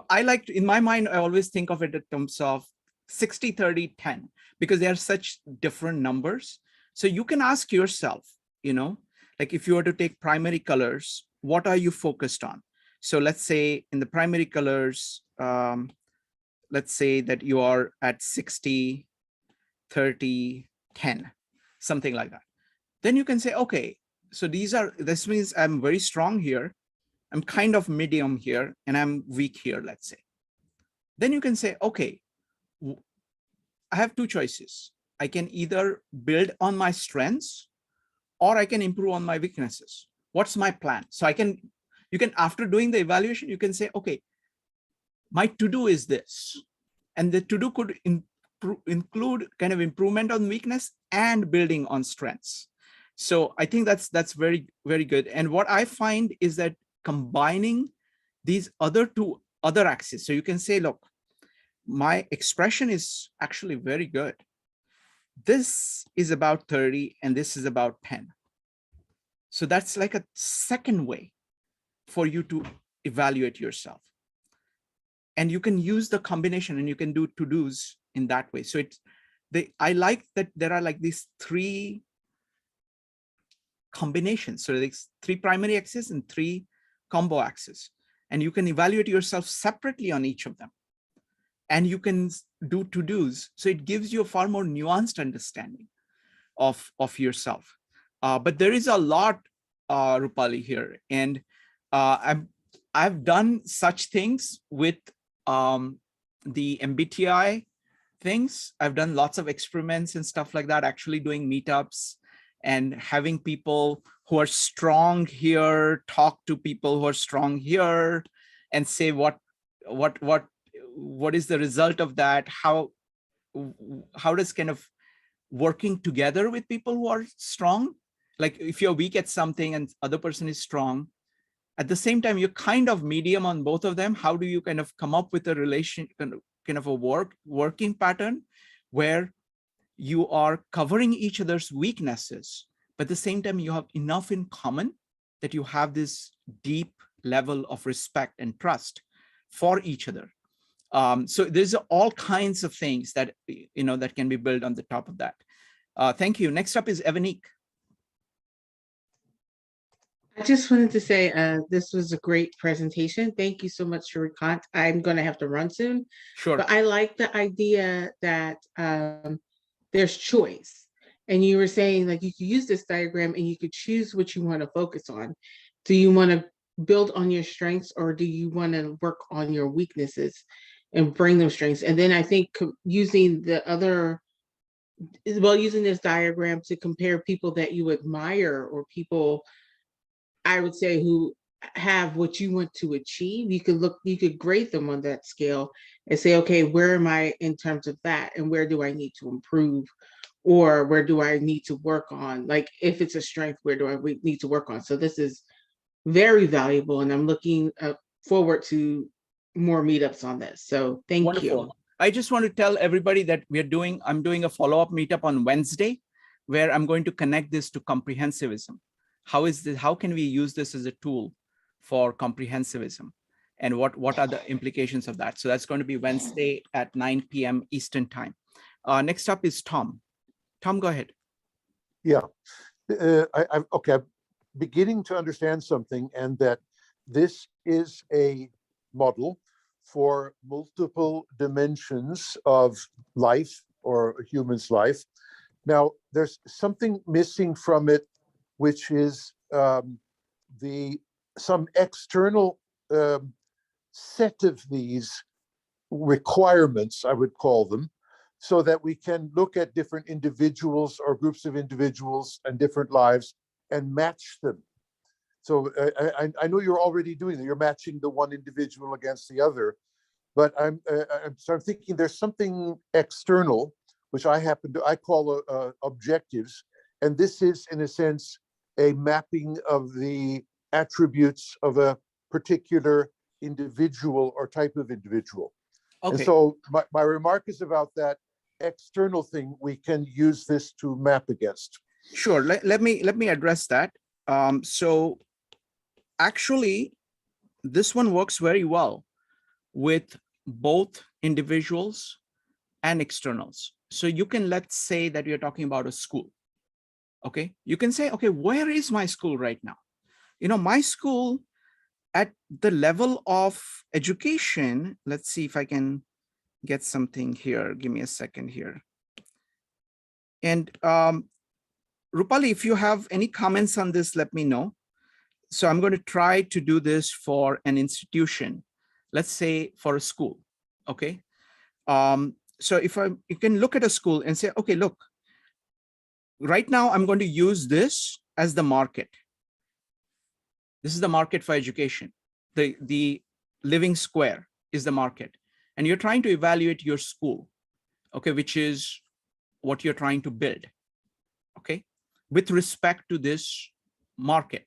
I like to, in my mind, I always think of it in terms of 60, 30, 10, because they are such different numbers. So you can ask yourself, like if you were to take primary colors, what are you focused on? So let's say in the primary colors, let's say that you are at 60, 30, 10, something like that. Then you can say, okay, so this means I'm very strong here. I'm kind of medium here and I'm weak here, let's say. Then you can say, okay, I have 2 choices. I can either build on my strengths or I can improve on my weaknesses. What's my plan? So you can, after doing the evaluation, you can say, okay, my to-do is this. And the to-do could include kind of improvement on weakness and building on strengths. So I think that's very, very good. And what I find is that combining these other axes. So you can say, look, my expression is actually very good. This is about 30 and this is about 10. So that's like a second way for you to evaluate yourself. And you can use the combination and you can do to-dos in that way. So I like that there are like these three combinations. So there's 3 primary axes and 3 combo axes. And you can evaluate yourself separately on each of them. And you can do to-dos. So it gives you a far more nuanced understanding of yourself. But there is a lot, Rupali, here. And I've done such things with the MBTI things. I've done lots of experiments and stuff like that, actually doing meetups and having people who are strong here talk to people who are strong here and say what is the result of that? How does kind of working together with people who are strong, like if you're weak at something and other person is strong, at the same time, you're kind of medium on both of them. How do you kind of come up with a relation, kind of a working pattern where you are covering each other's weaknesses, but at the same time, you have enough in common that you have this deep level of respect and trust for each other. So there's all kinds of things that, that can be built on the top of that. Thank you. Next up is Evanique. I just wanted to say this was a great presentation. Thank you so much, Shrikant. I'm going to have to run soon. Sure. But I like the idea that there's choice. And you were saying like you could use this diagram and you could choose what you want to focus on. Do you want to build on your strengths or do you want to work on your weaknesses and bring those strengths? And then I think using using this diagram to compare people that you admire or people, I would say, who have what you want to achieve, you could grade them on that scale and say, okay, where am I in terms of that? And where do I need to improve? Or where do I need to work on? Like if it's a strength, where do I need to work on? So this is very valuable and I'm looking forward to more meetups on this. So thank you. I just want to tell everybody that I'm doing a follow-up meetup on Wednesday, where I'm going to connect this to comprehensivism. How can we use this as a tool for comprehensivism? And what are the implications of that? So that's going to be Wednesday at 9 p.m. Eastern time. Next up is Tom. Tom, go ahead. Yeah, I'm beginning to understand something, and that this is a model for multiple dimensions of life or a human's life. Now, there's something missing from it, which is some external set of these requirements, I would call them, so that we can look at different individuals or groups of individuals and different lives and match them. So I know you're already doing that. You're matching the one individual against the other, but I'm thinking there's something external, which I call objectives. And this is, in a sense, a mapping of the attributes of a particular individual or type of individual. Okay. And so my remark is about that external thing we can use this to map against. Sure. Let me address that. So actually, this one works very well with both individuals and externals. So you can, let's say that you're talking about a school. Okay, you can say, okay, where is my school right now? My school at the level of education, let's see if I can get something here. Give me a second here. And Rupali, if you have any comments on this, let me know. So I'm going to try to do this for an institution, let's say for a school, okay? So you can look at a school and say, okay, look, right now I'm going to use this as the market. This is the market for education. The living square is the market, and you're trying to evaluate your school, okay, which is what you're trying to build, okay, with respect to this market.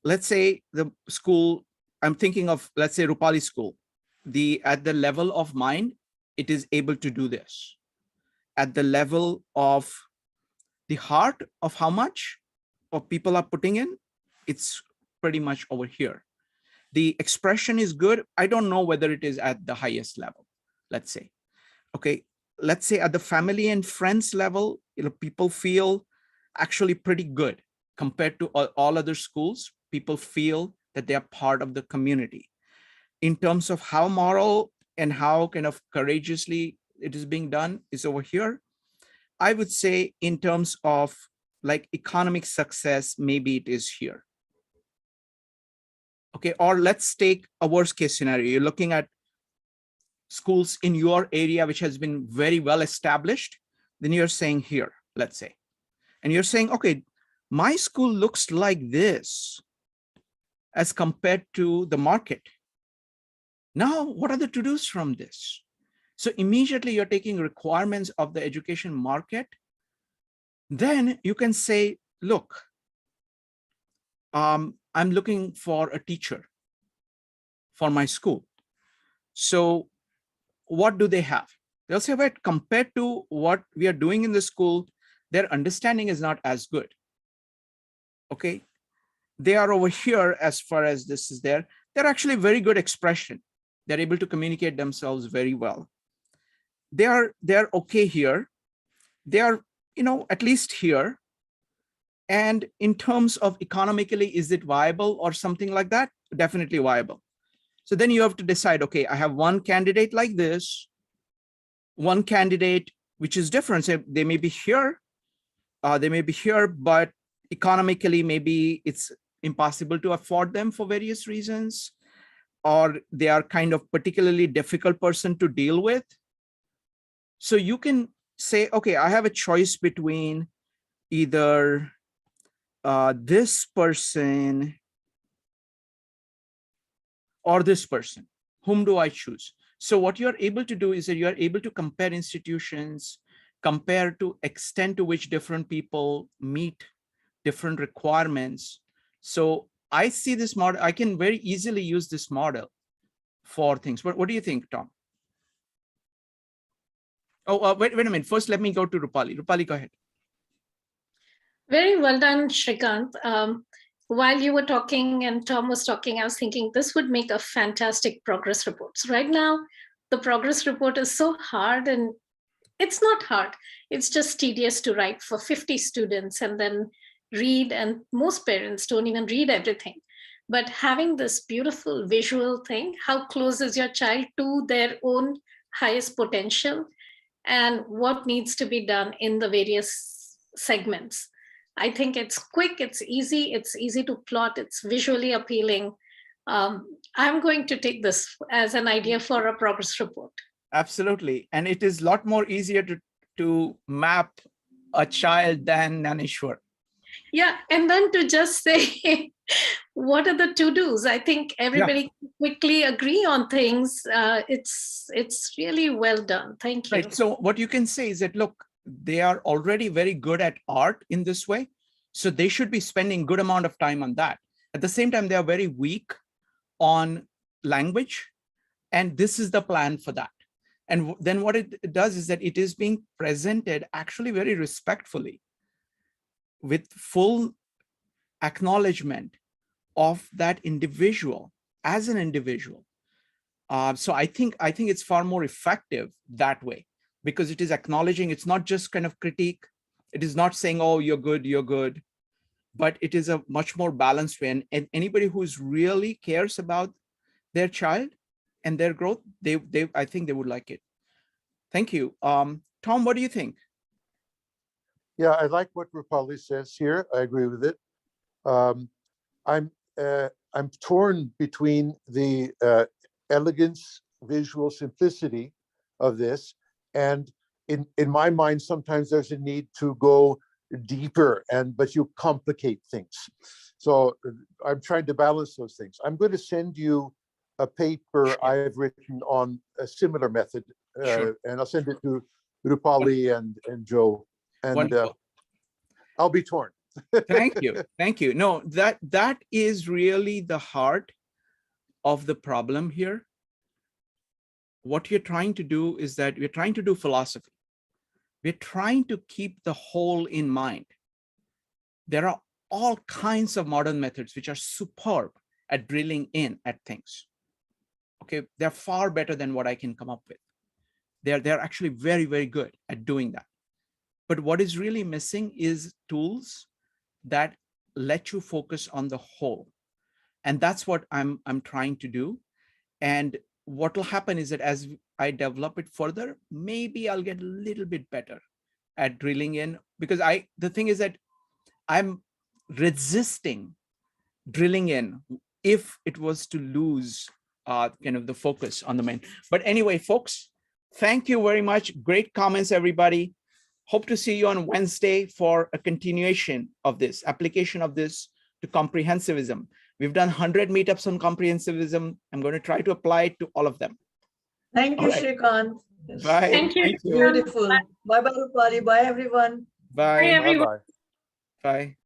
Let's say the school, I'm thinking of, let's say Rupali school, at the level of mind, it is able to do this. At the level of the heart of how much of people are putting in, it's pretty much over here. The expression is good. I don't know whether it is at the highest level, let's say. Okay, let's say at the family and friends level, people feel actually pretty good compared to all other schools. People feel that they are part of the community. In terms of how moral and how kind of courageously it is being done is over here. I would say in terms of like economic success, maybe it is here. Okay, or let's take a worst case scenario. You're looking at schools in your area, which has been very well established. Then you're saying here, let's say, and you're saying, okay, my school looks like this as compared to the market. Now, what are the to-dos from this? So immediately you're taking requirements of the education market. Then you can say, look, I'm looking for a teacher for my school. So what do they have? They'll say, wait, compared to what we are doing in the school, their understanding is not as good. Okay, they are over here as far as this is there. They're actually very good expression. They're able to communicate themselves very well. They're okay here. They are, at least here. And in terms of economically, is it viable or something like that? Definitely viable. So then you have to decide, okay, I have one candidate like this, one candidate which is different. So they may be here, but economically, maybe it's impossible to afford them for various reasons, or they are kind of particularly difficult person to deal with. So you can say, okay, I have a choice between either this person or this person. Whom do I choose? So what you're able to do is that you're able to compare institutions, compare to extent to which different people meet different requirements. So I see this model, I can very easily use this model for things. What do you think, Tom? Oh, wait a minute. First, let me go to Rupali. Rupali, go ahead. Very well done, Shrikant. While you were talking and Tom was talking, I was thinking this would make a fantastic progress report. So right now, the progress report is so hard, and it's not hard. It's just tedious to write for 50 students and then read, and most parents don't even read everything. But having this beautiful visual thing, how close is your child to their own highest potential and what needs to be done in the various segments. I think it's quick, it's easy to plot, it's visually appealing. I'm going to take this as an idea for a progress report. Absolutely. And it is a lot more easier to map a child than Nanishwar. Yeah, and then to just say, what are the to-dos? I think everybody can quickly agree on things. It's really well done. Thank you. Right. So what you can say is that, look, they are already very good at art in this way. So they should be spending good amount of time on that. At the same time, they are very weak on language. And this is the plan for that. And then what it does is that it is being presented actually very respectfully, with full acknowledgement of that individual as an individual. So I think it's far more effective that way, because it is acknowledging, it's not just kind of critique. It is not saying, oh, you're good, but it is a much more balanced way. And anybody who's really cares about their child and their growth, I think they would like it. Thank you. Tom, what do you think? Yeah, I like what Rupali says here. I agree with it. I'm torn between the elegance, visual simplicity of this, and in my mind, sometimes there's a need to go deeper, but you complicate things. So I'm trying to balance those things. I'm going to send you a paper I've written on a similar method, Sure. and I'll send it to Rupali and Joe, and Wonderful. I'll be torn. Thank you. Thank you. No, that is really the heart of the problem here. What you're trying to do is that we're trying to do philosophy. We're trying to keep the whole in mind. There are all kinds of modern methods which are superb at drilling in at things. Okay, they're far better than what I can come up with. They're actually very, very good at doing that. But what is really missing is tools that let you focus on the whole. And that's what I'm trying to do. And what will happen is that as I develop it further, maybe I'll get a little bit better at drilling in, because the thing is that I'm resisting drilling in if it was to lose kind of the focus on the main. But anyway, folks, thank you very much. Great comments, everybody. Hope to see you on Wednesday for a continuation of this, application of this to comprehensivism. We've done 100 meetups on comprehensivism. I'm going to try to apply it to all of them. Thank you, All right. Shrikant. It's Bye. Thank you. Beautiful. Bye bye, Rupali. Bye, everyone. Bye, Bye. everyone. Bye-bye. Bye.